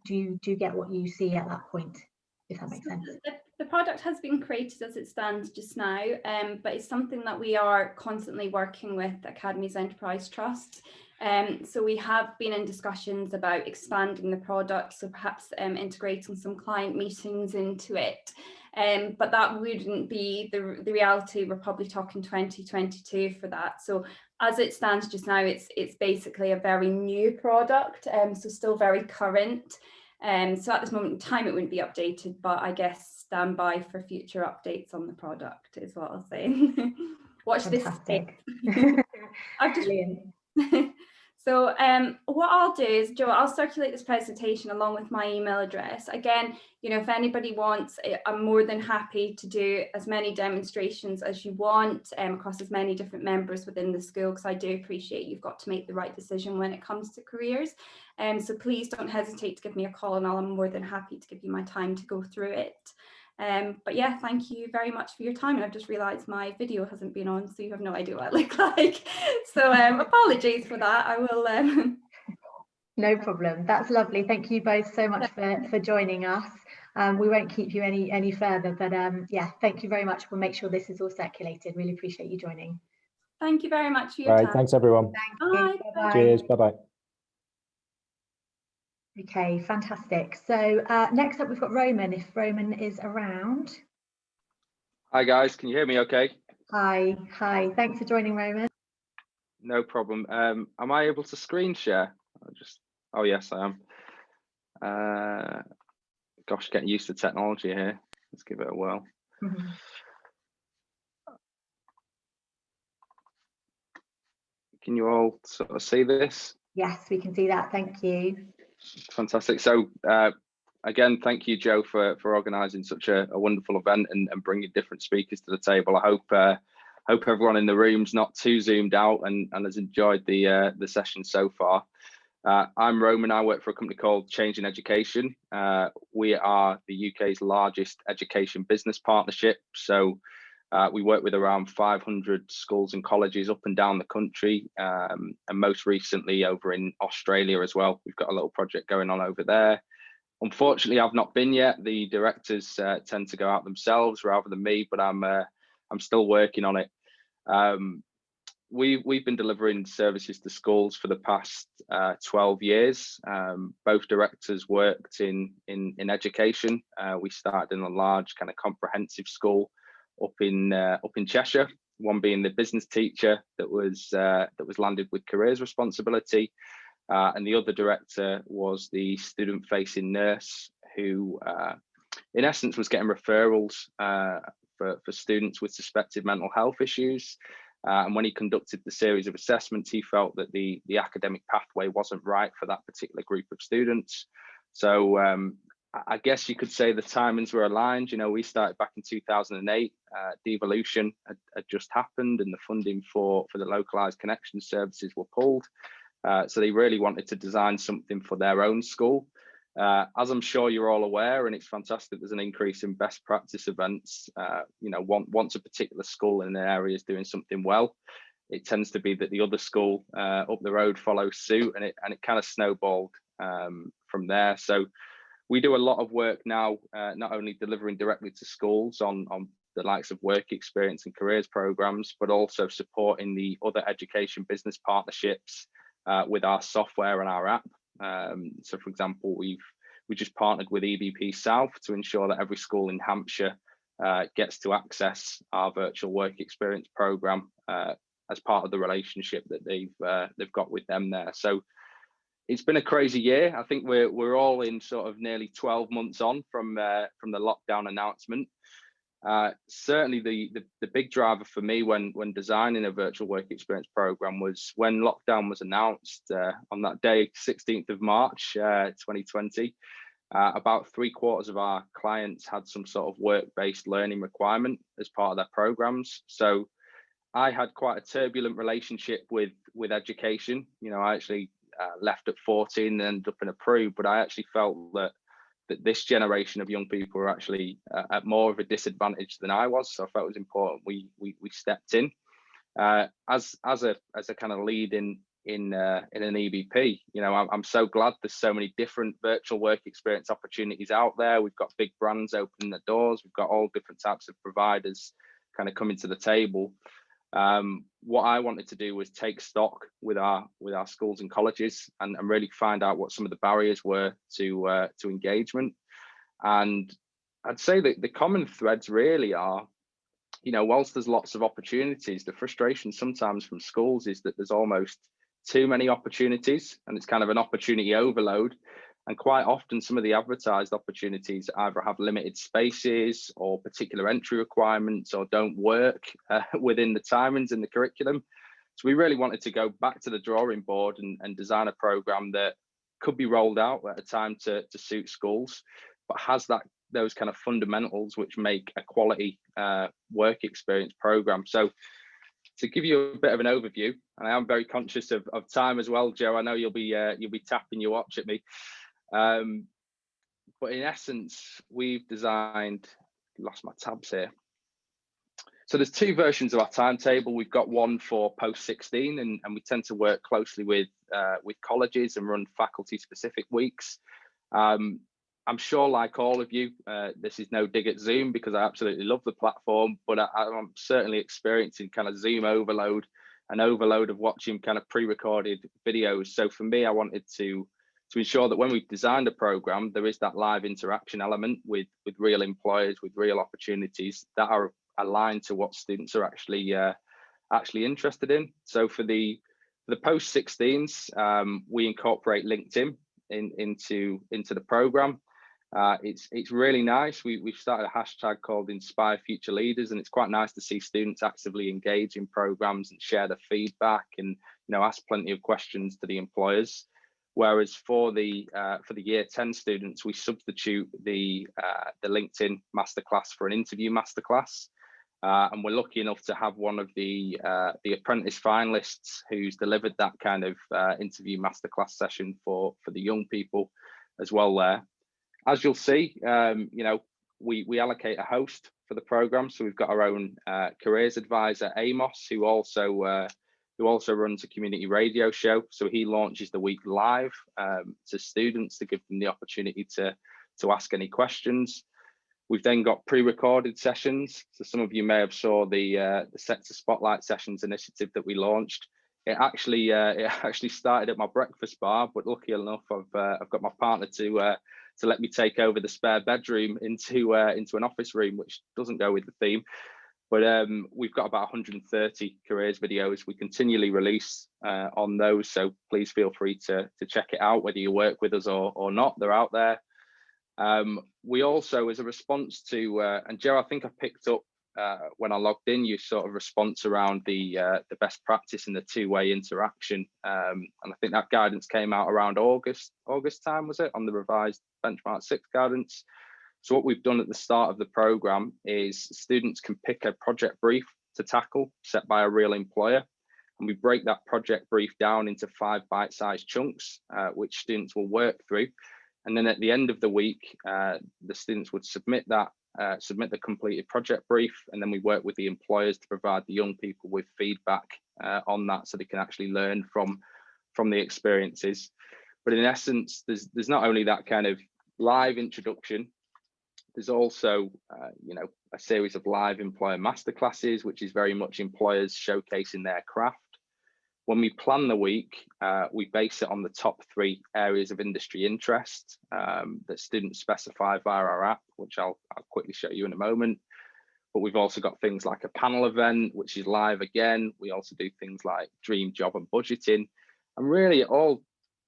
you get what you see at that point, if that makes sense? The product has been created as it stands just now, but it's something that we are constantly working with Academies Enterprise Trust. So we have been in discussions about expanding the product, so perhaps integrating some client meetings into it. But that wouldn't be the reality. We're probably talking 2022 for that. So as it stands just now, it's basically a very new product, so still very current. So at this moment in time, it wouldn't be updated, but I guess stand by for future updates on the product is what I'll say. Watch Fantastic. this. I've just So what I'll do is, Joe, I'll circulate this presentation along with my email address. Again, you know, if anybody wants, I'm more than happy to do as many demonstrations as you want across as many different members within the school, because I do appreciate you've got to make the right decision when it comes to careers. So please don't hesitate to give me a call, and I'm more than happy to give you my time to go through it. But yeah, thank you very much for your time. And I've just realised my video hasn't been on, so you have no idea what I look like. So apologies for that. I will. No problem. That's lovely. Thank you both so much for joining us. We won't keep you any further, but yeah, thank you very much. We'll make sure this is all circulated. Really appreciate you joining. Thank you very much for your time. Thanks everyone. Thank you. Bye. Cheers. Bye-bye. Okay, fantastic. So next up we've got Roman, if Roman is around. Hi guys, can you hear me okay? Hi, thanks for joining, Roman. No problem. Am I able to screen share? Oh yes, I am. Gosh, getting used to technology here. Let's give it a whirl. Mm-hmm. Can you all sort of see this? Yes, we can see that. Thank you. Fantastic. So again, thank you, Joe, for organising such a wonderful event and bringing different speakers to the table. I hope everyone in the room's not too zoomed out and has enjoyed the session so far. I'm Roman. I work for a company called Change in Education. We are the UK's largest education business partnership. So we work with around 500 schools and colleges up and down the country, and most recently over in Australia as well. We've got a little project going on over there. Unfortunately, I've not been yet. The directors tend to go out themselves rather than me, but I'm still working on it. We've been delivering services to schools for the past 12 years. Both directors worked in education. We started in a large kind of comprehensive school up in Cheshire. One being the business teacher that was landed with careers responsibility, and the other director was the student-facing nurse who, in essence, was getting referrals for students with suspected mental health issues. And when he conducted the series of assessments, he felt that the academic pathway wasn't right for that particular group of students. So I guess you could say the timings were aligned. You know, we started back in 2008. Devolution had just happened, and the funding for the localized connection services were pulled. So they really wanted to design something for their own school. As I'm sure you're all aware, and it's fantastic, there's an increase in best practice events. You know, once a particular school in an area is doing something well, it tends to be that the other school up the road follows suit, and it kind of snowballed from there. So we do a lot of work now, not only delivering directly to schools on the likes of work experience and careers programs, but also supporting the other education business partnerships with our software and our app. So for example, we just partnered with EBP South to ensure that every school in Hampshire gets to access our virtual work experience program as part of the relationship that they've got with them there. So it's been a crazy year. I think we're all in sort of nearly 12 months on from the lockdown announcement. Certainly the big driver for me when designing a virtual work experience program was when lockdown was announced on that day, 16th of March, 2020. About 3/4 of our clients had some sort of work-based learning requirement as part of their programs. So I had quite a turbulent relationship with education. You know, I actually left at 14 and ended up in a Peru, but I actually felt that this generation of young people were actually at more of a disadvantage than I was. So I felt it was important we stepped in as a kind of lead in an EBP. You know, I'm so glad there's so many different virtual work experience opportunities out there. We've got big brands opening the doors. We've got all different types of providers kind of coming to the table. What I wanted to do was take stock with our schools and colleges and really find out what some of the barriers were to engagement. And I'd say that the common threads really are, you know, whilst there's lots of opportunities, the frustration sometimes from schools is that there's almost too many opportunities and it's kind of an opportunity overload. And quite often some of the advertised opportunities either have limited spaces or particular entry requirements or don't work within the timings in the curriculum. So we really wanted to go back to the drawing board and design a program that could be rolled out at a time to suit schools, but has those kind of fundamentals which make a quality work experience program. So to give you a bit of an overview, and I am very conscious of time as well, Joe, I know you'll be tapping your watch at me. But in essence, we've designed, lost my tabs here. So there's two versions of our timetable. We've got one for post-16, and we tend to work closely with colleges and run faculty-specific weeks. I'm sure, like all of you, this is no dig at Zoom because I absolutely love the platform, but I'm certainly experiencing kind of Zoom overload, an overload of watching kind of pre-recorded videos. So for me, I wanted to ensure that when we've designed a program, there is that live interaction element with real employers, with real opportunities that are aligned to what students are actually interested in. So for the post-16s, we incorporate LinkedIn into the program. It's really nice. We've started a hashtag called Inspire Future Leaders, and it's quite nice to see students actively engage in programs and share their feedback and ask plenty of questions to the employers. Whereas for the year 10 students, we substitute the LinkedIn masterclass for an interview masterclass. And we're lucky enough to have one of the apprentice finalists who's delivered that kind of interview masterclass session for the young people as well there. As you'll see, we allocate a host for the program. So we've got our own careers advisor, Amos, who also runs a community radio show. So he launches the week live to students to give them the opportunity to ask any questions. We've then got pre-recorded sessions. So some of you may have saw the Sector Spotlight Sessions initiative that we launched. It actually started at my breakfast bar, but lucky enough, I've got my partner to let me take over the spare bedroom into an office room, which doesn't go with the theme. But we've got about 130 careers videos we continually release on those. So please feel free to check it out, whether you work with us or not, they're out there. We also, as a response to, and Joe, I think I picked up when I logged in, you sort of response around the best practice and the two-way interaction. And I think that guidance came out around August time, was it, on the revised Benchmark 6 guidance. So what we've done at the start of the program is students can pick a project brief to tackle set by a real employer. And we break that project brief down into 5 bite-sized chunks, which students will work through. And then at the end of the week, the students would submit the completed project brief, and then we work with the employers to provide the young people with feedback on that, so they can actually learn from the experiences. But in essence, there's not only that kind of live introduction, there's also a series of live employer masterclasses, which is very much employers showcasing their craft. When we plan the week, we base it on the top 3 areas of industry interest that students specify via our app, which I'll quickly show you in a moment. But we've also got things like a panel event, which is live again. We also do things like dream job and budgeting. And really it all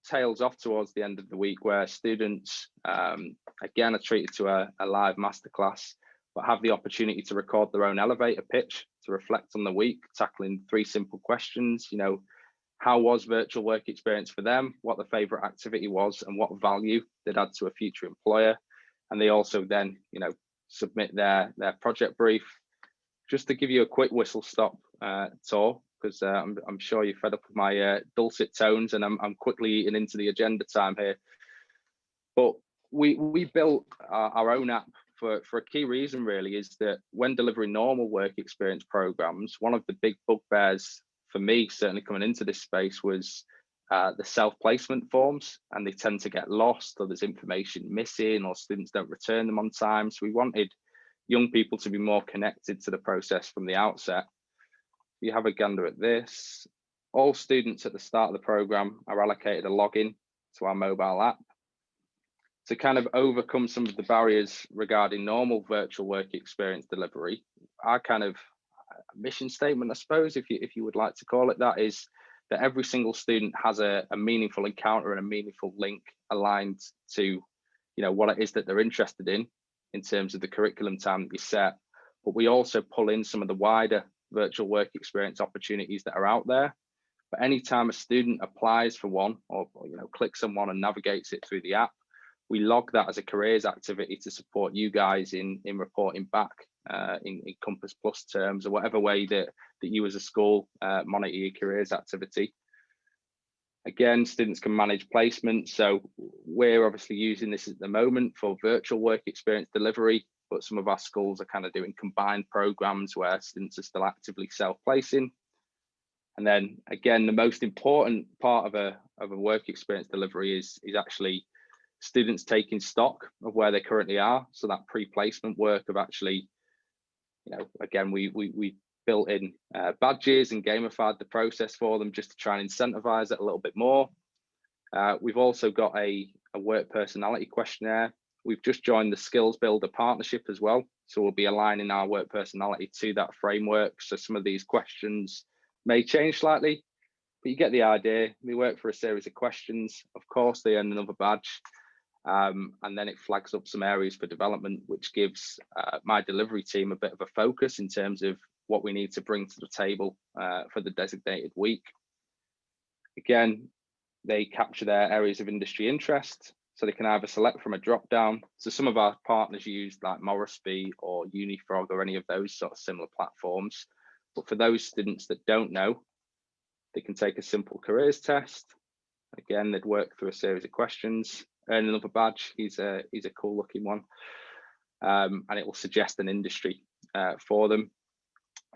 tails off towards the end of the week, where students, again, are treated to a live masterclass, but have the opportunity to record their own elevator pitch to reflect on the week, tackling 3 simple questions. How was virtual work experience for them, what their favorite activity was, and what value they'd add to a future employer. And they also then, submit their project brief. Just to give you a quick whistle stop tour, because I'm sure you're fed up with my dulcet tones, and I'm quickly eating into the agenda time here. But we built our own app for a key reason, really, is that when delivering normal work experience programs, one of the big bugbears for me, certainly coming into this space, was the self-placement forms, and they tend to get lost, or there's information missing, or students don't return them on time. So we wanted young people to be more connected to the process from the outset. You have a gander at this. All students at the start of the program are allocated a login to our mobile app. To kind of overcome some of the barriers regarding normal virtual work experience delivery, our kind of mission statement, I suppose, if you would like to call it that, is that every single student has a meaningful encounter and a meaningful link aligned to, what it is that they're interested in terms of the curriculum time that you set. But we also pull in some of the wider virtual work experience opportunities that are out there. But anytime a student applies for one, or clicks on one and navigates it through the app, we log that as a careers activity to support you guys in reporting back in Compass Plus terms, or whatever way that you as a school monitor your careers activity. Again, students can manage placement. So we're obviously using this at the moment for virtual work experience delivery, but some of our schools are kind of doing combined programs where students are still actively self-placing. And then again, the most important part of a work experience delivery is actually students taking stock of where they currently are. So that pre-placement work of actually, again, we built in badges and gamified the process for them just to try and incentivize it a little bit more. We've also got a work personality questionnaire. We've just joined the Skills Builder partnership as well. So we'll be aligning our work personality to that framework. So some of these questions may change slightly, but you get the idea. We work for a series of questions. Of course, they earn another badge. And then it flags up some areas for development, which gives my delivery team a bit of a focus in terms of what we need to bring to the table for the designated week. Again, they capture their areas of industry interest, so they can either select from a drop down. So some of our partners use like Morrisby or Unifrog or any of those sort of similar platforms. But for those students that don't know, they can take a simple careers test. Again, they'd work through a series of questions, earn another badge. He's a cool looking one, and it will suggest an industry for them.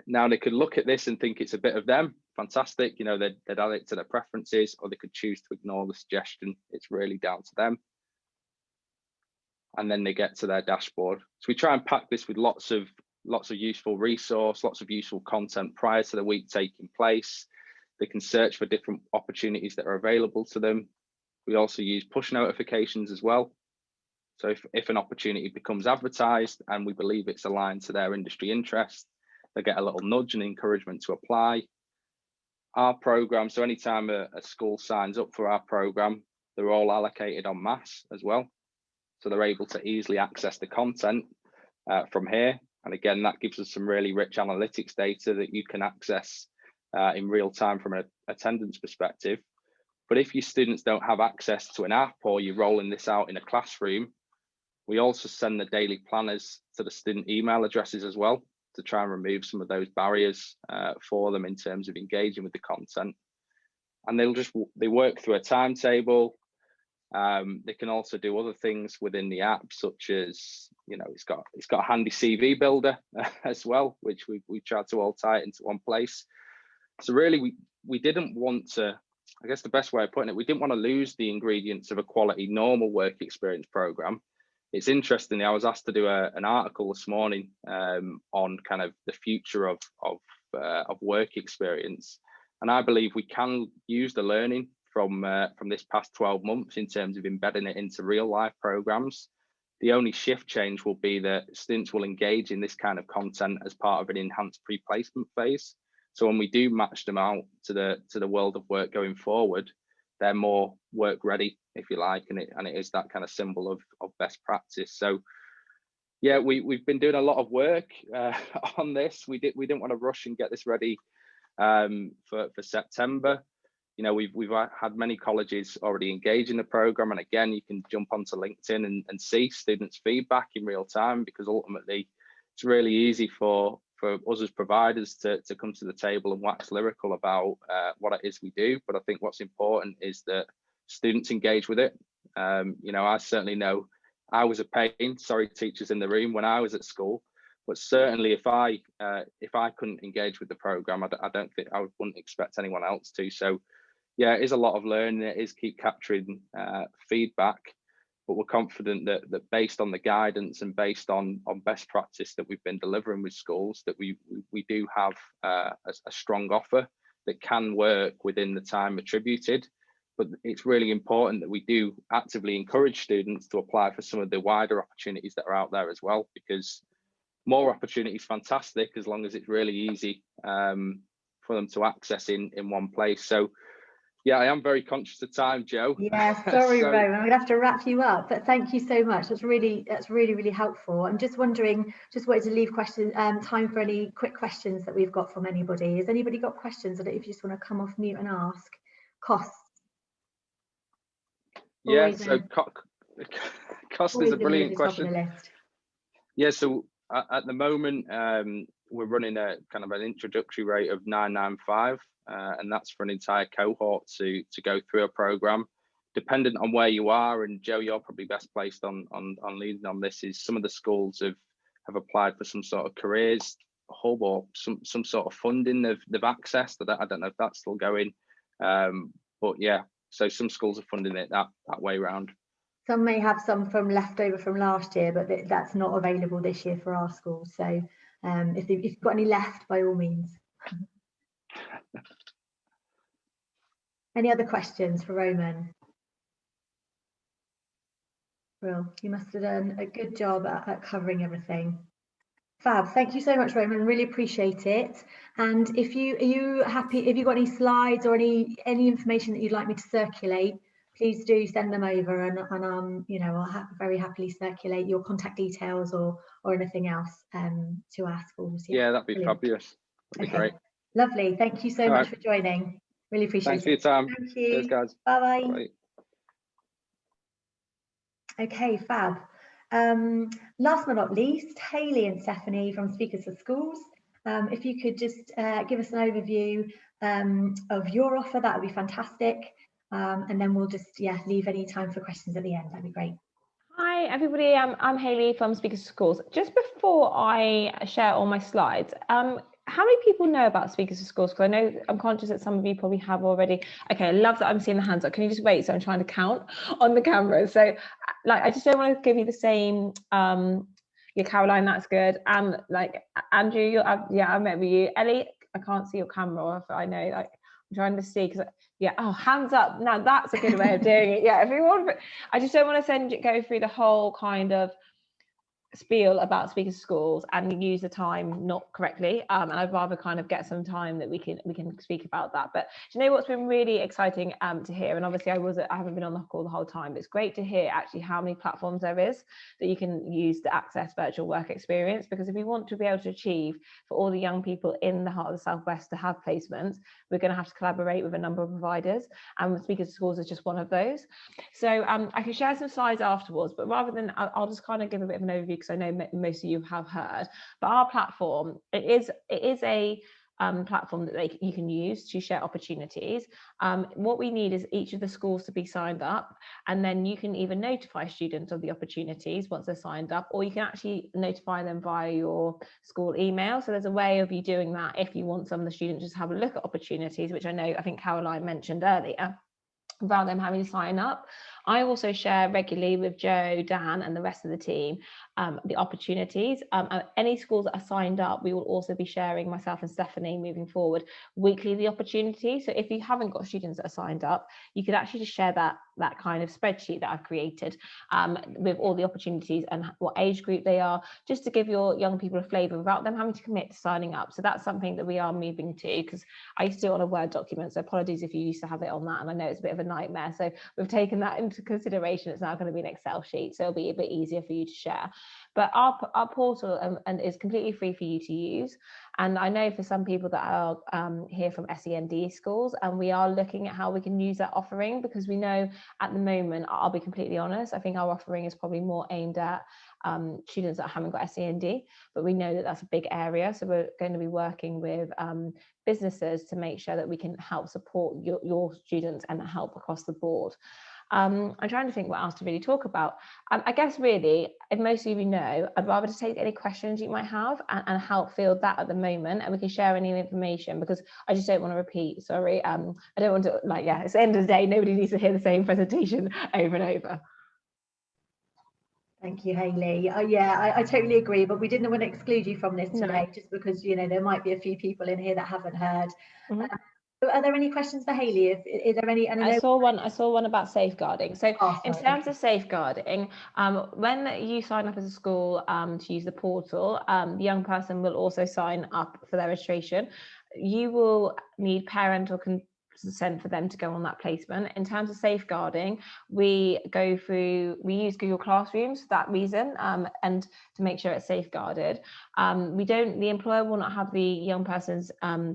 Now they could look at this and think it's a bit of them. Fantastic, they'd add it to their preferences, or they could choose to ignore the suggestion. It's really down to them. And then they get to their dashboard. So we try and pack this with lots of useful resource, lots of useful content prior to the week taking place. They can search for different opportunities that are available to them. We also use push notifications as well. So if an opportunity becomes advertised and we believe it's aligned to their industry interest, they get a little nudge and encouragement to apply. Our program, so anytime a school signs up for our program, they're all allocated en masse as well. So they're able to easily access the content from here. And again, that gives us some really rich analytics data that you can access in real time from an attendance perspective. But if your students don't have access to an app, or you're rolling this out in a classroom, we also send the daily planners to the student email addresses as well, to try and remove some of those barriers for them in terms of engaging with the content. And they work through a timetable. They can also do other things within the app, such as, it's got a handy CV builder as well, which we tried to all tie it into one place. So really, we didn't want to, I guess the best way of putting it, we didn't want to lose the ingredients of a quality normal work experience program. It's interesting, I was asked to do an article this morning on kind of the future of work experience. And I believe we can use the learning from this past 12 months in terms of embedding it into real life programs. The only shift change will be that students will engage in this kind of content as part of an enhanced pre-placement phase. So when we do match them out to the world of work going forward, they're more work ready, if you like, and it is that kind of symbol of best practice. So yeah, we've been doing a lot of work on this. We didn't want to rush and get this ready for September. We've had many colleges already engage in the program, and again, you can jump onto LinkedIn and see students' feedback in real time, because ultimately it's really easy for for us as providers to come to the table and wax lyrical about what it is we do. But I think what's important is that students engage with it. You know, I certainly know I was a pain, sorry teachers in the room, when I was at school. But certainly if I couldn't engage with the program, I don't think I wouldn't expect anyone else to. So yeah, it is a lot of learning. It is keep capturing feedback. But we're confident that based on the guidance and based on best practice that we've been delivering with schools, that we do have a strong offer that can work within the time attributed. But it's really important that we do actively encourage students to apply for some of the wider opportunities that are out there as well, because more opportunity is fantastic as long as it's really easy for them to access in one place. So yeah, I am very conscious of time, Joe. Yeah, sorry, Rowan, I'm gonna have to wrap you up, but thank you so much. That's really helpful. I'm just wondering, just wanted to leave time for any quick questions that we've got from anybody. Has anybody got questions? I don't know if you just want to come off mute and ask. Costs. Yeah, so cost is a brilliant question. Yeah, so at the moment, we're running a kind of an introductory rate of 995. And that's for an entire cohort to go through a program. Dependent on where you are, and Joe, you're probably best placed on leading on this, is some of the schools have applied for some sort of careers hub or some sort of funding they've accessed. I don't know if that's still going, but yeah, so some schools are funding it that way round. Some may have some from leftover from last year, but that's not available this year for our schools. So if you've got any left, by all means. Any other questions for Roman? Well, you must have done a good job at covering everything. Fab, thank you so much, Roman. Really appreciate it. And are you happy? If you've got any slides or any information that you'd like me to circulate, please do send them over, and you know, I'll very happily circulate your contact details or anything else to our schools. Yeah, that'd be fabulous. That'd be great. Lovely. Thank you so much for joining. Really appreciate it. Thanks for your time. Thank you. Cheers, guys. Bye-bye. Bye. Okay, fab. Last but not least, Hayley and Stephanie from Speakers for Schools. If you could just give us an overview of your offer, that would be fantastic. And then we'll just leave any time for questions at the end. That'd be great. Hi everybody, I'm Hayley from Speakers for Schools. Just before I share all my slides, how many people know about Speakers for Schools? Because I know I'm conscious that some of you probably have already. Okay, I love that I'm seeing the hands up. Can you just wait? So I'm trying to count on the camera. So like, I just don't want to give you the same. Yeah, Caroline, that's good. Like Andrew, I remember you. Ellie, I can't see your camera. If I know, like I'm trying to see because hands up. Now that's a good way of doing it. Yeah, everyone. I just don't want to go through the whole kind of spiel about Speakers for Schools and use the time not correctly, and I'd rather kind of get some time that we can speak about that. But do you know what's been really exciting to hear, and obviously I haven't been on the call the whole time, but it's great to hear actually how many platforms there is that you can use to access virtual work experience, because if we want to be able to achieve for all the young people in the heart of the Southwest to have placements, we're going to have to collaborate with a number of providers, and Speakers for Schools is just one of those. So I can share some slides afterwards, but rather than I'll just kind of give a bit of an overview, because I know most of you have heard, but our platform, it is a platform that you can use to share opportunities. What we need is each of the schools to be signed up, and then you can either notify students of the opportunities once they're signed up, or you can actually notify them via your school email. So there's a way of you doing that if you want some of the students just have a look at opportunities, which I think Caroline mentioned earlier, without them having to sign up. I also share regularly with Joe, Dan, and the rest of the team the opportunities. Any schools that are signed up, we will also be sharing, myself and Stephanie moving forward, weekly the opportunities. So if you haven't got students that are signed up, you could actually just share that kind of spreadsheet that I've created with all the opportunities and what age group they are, just to give your young people a flavour without them having to commit to signing up. So that's something that we are moving to, because I used to do it on a Word document, so apologies if you used to have it on that, and I know it's a bit of a nightmare. So we've taken that into into consideration, it's now going to be an Excel sheet, so it'll be a bit easier for you to share. But our portal and is completely free for you to use. And I know for some people that are here from SEND schools, and we are looking at how we can use that offering, because we know at the moment, I'll be completely honest, I think our offering is probably more aimed at students that haven't got SEND, but we know that that's a big area. So we're going to be working with businesses to make sure that we can help support your students and help across the board. I'm trying to think what else to really talk about. I guess really, if most of you know, I'd rather to take any questions you might have and help field that at the moment, and we can share any information, because I just don't want to repeat, sorry. I don't want to, like, yeah, it's the end of the day, nobody needs to hear the same presentation over and over. Thank you, Hayley. Yeah, I totally agree, but we didn't want to exclude you from this today, just because, you know, there might be a few people in here that haven't heard. Are there any questions for Hayley? Is there any? And I saw one about safeguarding. So in terms of safeguarding, when you sign up as a school to use the portal, the young person will also sign up for their registration. You will need parental consent for them to go on that placement. In terms of safeguarding, we use Google Classroom for that reason, and to make sure it's safeguarded. The employer will not have the young person's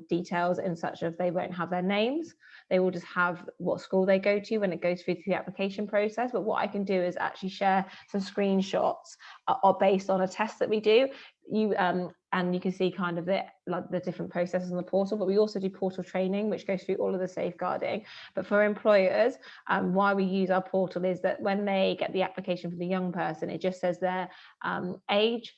details in such as they won't have their names. They will just have what school they go to when it goes through the application process. But what I can do is actually share some screenshots based on a test that we do. And you can see kind of the different processes on the portal, but we also do portal training, which goes through all of the safeguarding. But for employers, why we use our portal is that when they get the application for the young person, it just says their age,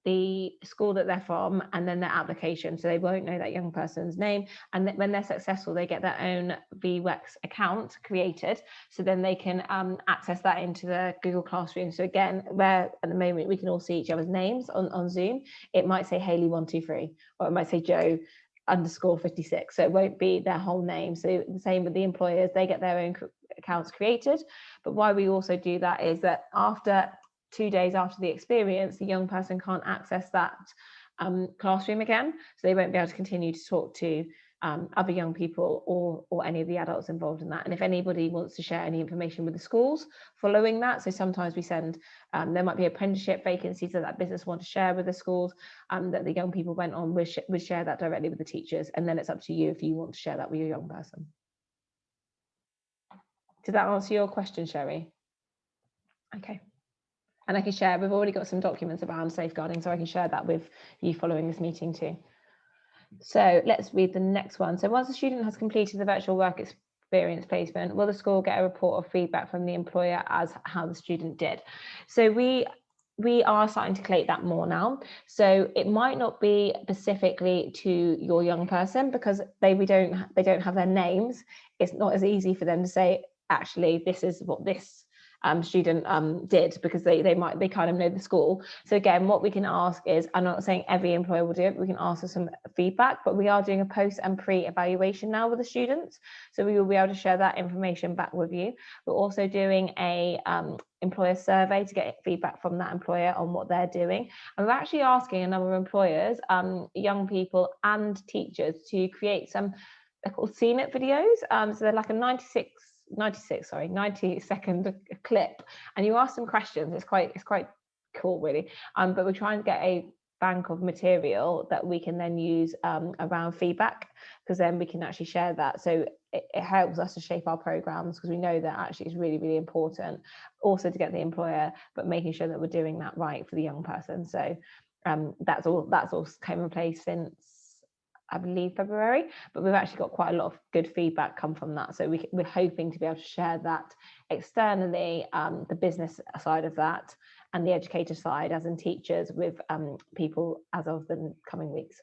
the school that they're from, and then their application. So they won't know that young person's name. And when they're successful, they get their own VWEX account created. So then they can access that into the Google Classroom. So again, where at the moment we can all see each other's names on Zoom, it might say Hayley 123, or it might say Joe _56. So it won't be their whole name. So the same with the employers, they get their own accounts created. But why we also do that is that after 2 days after the experience, the young person can't access that classroom again, so they won't be able to continue to talk to other young people or any of the adults involved in that. And if anybody wants to share any information with the schools following that, so sometimes we send, there might be apprenticeship vacancies that business want to share with the schools that the young people went on, we share that directly with the teachers, and then it's up to you if you want to share that with your young person. Did that answer your question, Sherry? Okay. And I can share, we've already got some documents around safeguarding, so I can share that with you following this meeting too. So let's read the next one. So once the student has completed the virtual work experience placement, will the school get a report of feedback from the employer as how the student did? So we are starting to collate that more now. So it might not be specifically to your young person, because they don't have their names. It's not as easy for them to say, actually, this is what this student did, because they kind of know the school. So again, what we can ask is, I'm not saying every employer will do it, we can ask for some feedback, but we are doing a post and pre-evaluation now with the students, so we will be able to share that information back with you. We're also doing a employer survey to get feedback from that employer on what they're doing, and we're actually asking a number of employers, young people and teachers, to create some, they're called CNIT videos, so they're like a 90-second clip, and you ask them questions. It's quite cool, really. But we're trying to get a bank of material that we can then use around feedback, because then we can actually share that. So it helps us to shape our programs, because we know that actually it's really, really important also to get the employer, but making sure that we're doing that right for the young person. So that's all came in place since, I believe, February, but we've actually got quite a lot of good feedback come from that. So we're hoping to be able to share that externally, the business side of that and the educator side, as in teachers, with people as of the coming weeks.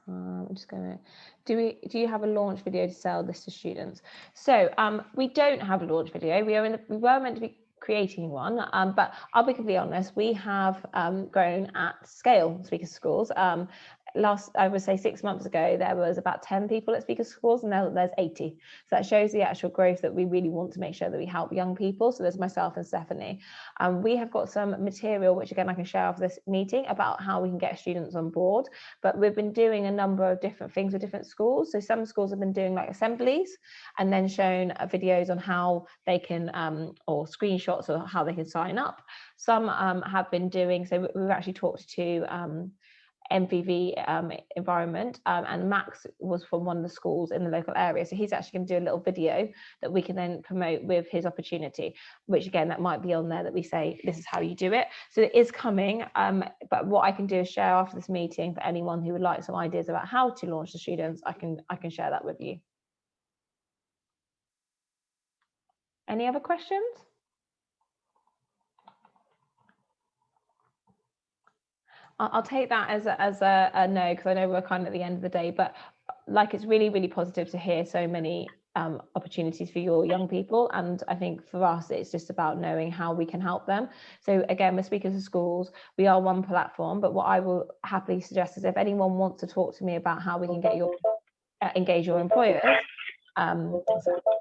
I'm just going to, do you have a launch video to sell this to students? So we don't have a launch video. We were meant to be creating one, but I'll be completely honest, we have grown at scale, Speakers Schools. I would say 6 months ago, there was about 10 people at Speakers Schools, and now there's 80. So that shows the actual growth that we really want to make sure that we help young people. So there's myself and Stephanie. We have got some material, which again, I can share after this meeting, about how we can get students on board. But we've been doing a number of different things with different schools. So some schools have been doing like assemblies and then shown videos on how they can, or screenshots of how they can sign up. Some have been doing, so we've actually talked to MVV environment, and Max was from one of the schools in the local area, so he's actually going to do a little video that we can then promote with his opportunity, which again, that might be on there, that we say this is how you do it. So it is coming, but what I can do is share after this meeting for anyone who would like some ideas about how to launch the students. I can share that with you. Any other questions? I'll take that as a no, because I know we're kind of at the end of the day, but like, it's really, really positive to hear so many opportunities for your young people. And I think for us, it's just about knowing how we can help them. So again, we're Speakers of Schools, we are one platform, but what I will happily suggest is if anyone wants to talk to me about how we can get your engage your employers,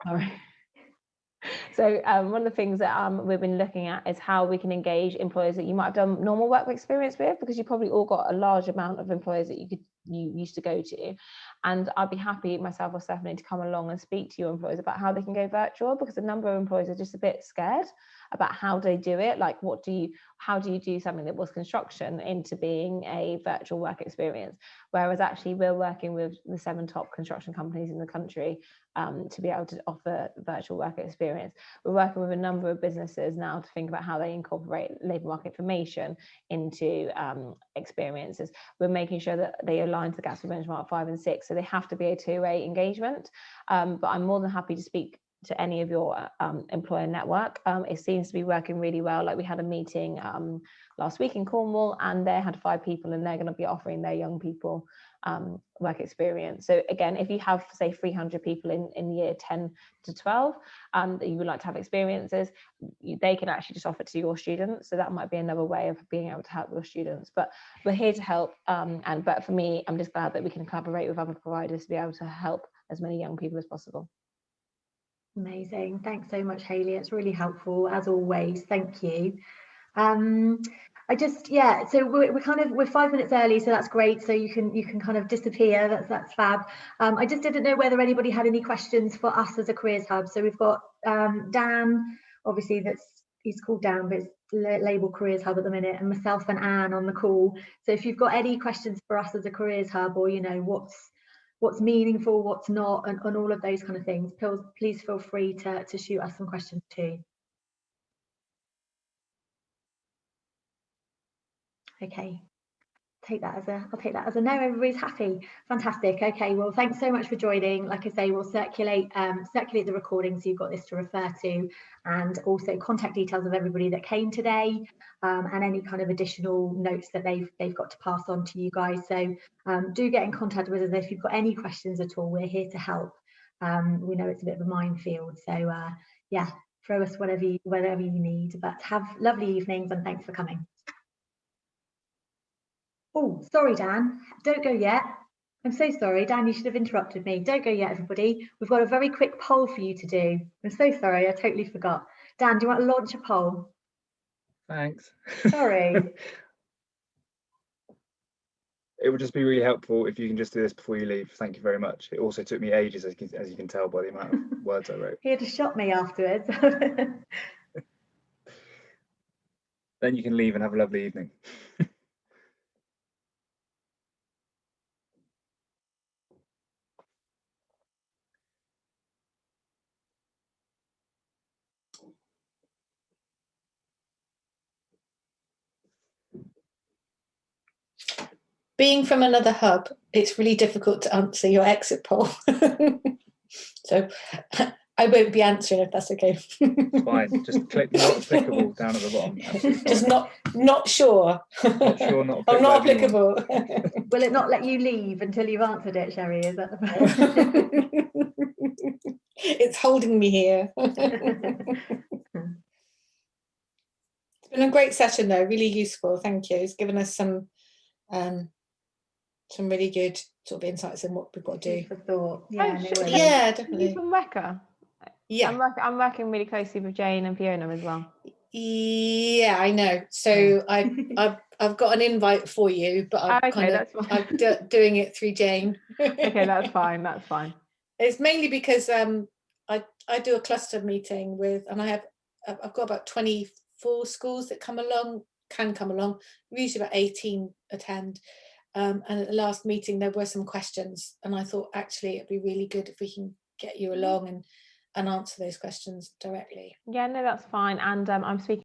sorry. So one of the things that we've been looking at is how we can engage employers that you might have done normal work experience with, because you probably all got a large amount of employers that you used to go to. And I'd be happy, myself or Stephanie, to come along and speak to your employers about how they can go virtual, because a number of employers are just a bit scared about how they do it. Like, how do you do something that was construction into being a virtual work experience? Whereas actually we're working with the 7 top construction companies in the country to be able to offer virtual work experience. We're working with a number of businesses now to think about how they incorporate labour market information into experiences. We're making sure that they align to the gaps of benchmark 5 and 6, so they have to be a two-way engagement. But I'm more than happy to speak to any of your employer network. It seems to be working really well. Like, we had a meeting last week in Cornwall, and they had 5 people, and they're going to be offering their young people work experience. So again, if you have, say, 300 people in year 10 to 12 that you would like to have experiences, they can actually just offer it to your students. So that might be another way of being able to help your students. But we're here to help, but for me, I'm just glad that we can collaborate with other providers to be able to help as many young people as possible. Amazing. Thanks so much, Hayley. It's really helpful as always. Thank you. So we're 5 minutes early, so that's great. So you can kind of disappear. That's fab. I just didn't know whether anybody had any questions for us as a careers hub. So we've got Dan, obviously he's called Dan, but it's label careers hub at the minute, and myself and Anne on the call. So if you've got any questions for us as a careers hub, or what's meaningful, what's not, and all of those kind of things, please feel free to shoot us some questions too. Okay, I'll take that as a no. Everybody's happy. Fantastic. Okay, well, thanks so much for joining. Like I say, we'll circulate the recording, so you've got this to refer to, and also contact details of everybody that came today, and any kind of additional notes that they've got to pass on to you guys. So do get in contact with us if you've got any questions at all. We're here to help. We know it's a bit of a minefield, so yeah, throw us whatever you need. But have lovely evenings, and thanks for coming. Oh, sorry, Dan, don't go yet. I'm so sorry, Dan, you should have interrupted me. Don't go yet, everybody. We've got a very quick poll for you to do. I'm so sorry, I totally forgot. Dan, do you want to launch a poll? Thanks. Sorry. It would just be really helpful if you can just do this before you leave. Thank you very much. It also took me ages, as you can tell by the amount of words I wrote. He had to shop me afterwards. Then you can leave and have a lovely evening. Being from another hub, it's really difficult to answer your exit poll. So I won't be answering if that's okay. It's fine. Just click not applicable down at the bottom. Just not sure. Not sure, not applicable. Oh, not applicable. Will it not let you leave until you've answered it, Sherry? Is that the It's holding me here. It's been a great session though, really useful. Thank you. It's given us some some really good sort of insights in what we've got to do. For thought. Yeah, no worries. Yeah, Are you definitely. from Weka? Yeah. I'm working really closely with Jane and Fiona as well. Yeah, I know. So I've got an invite for you, but I'm Okay, that's fine. I'm doing it through Jane. Okay, that's fine. That's fine. It's mainly because I do a cluster meeting with, and I've got about 24 schools that can come along. Usually about 18 attend. And at the last meeting there were some questions, and I thought actually it'd be really good if we can get you along and answer those questions directly. Yeah, no, that's fine. And I'm speaking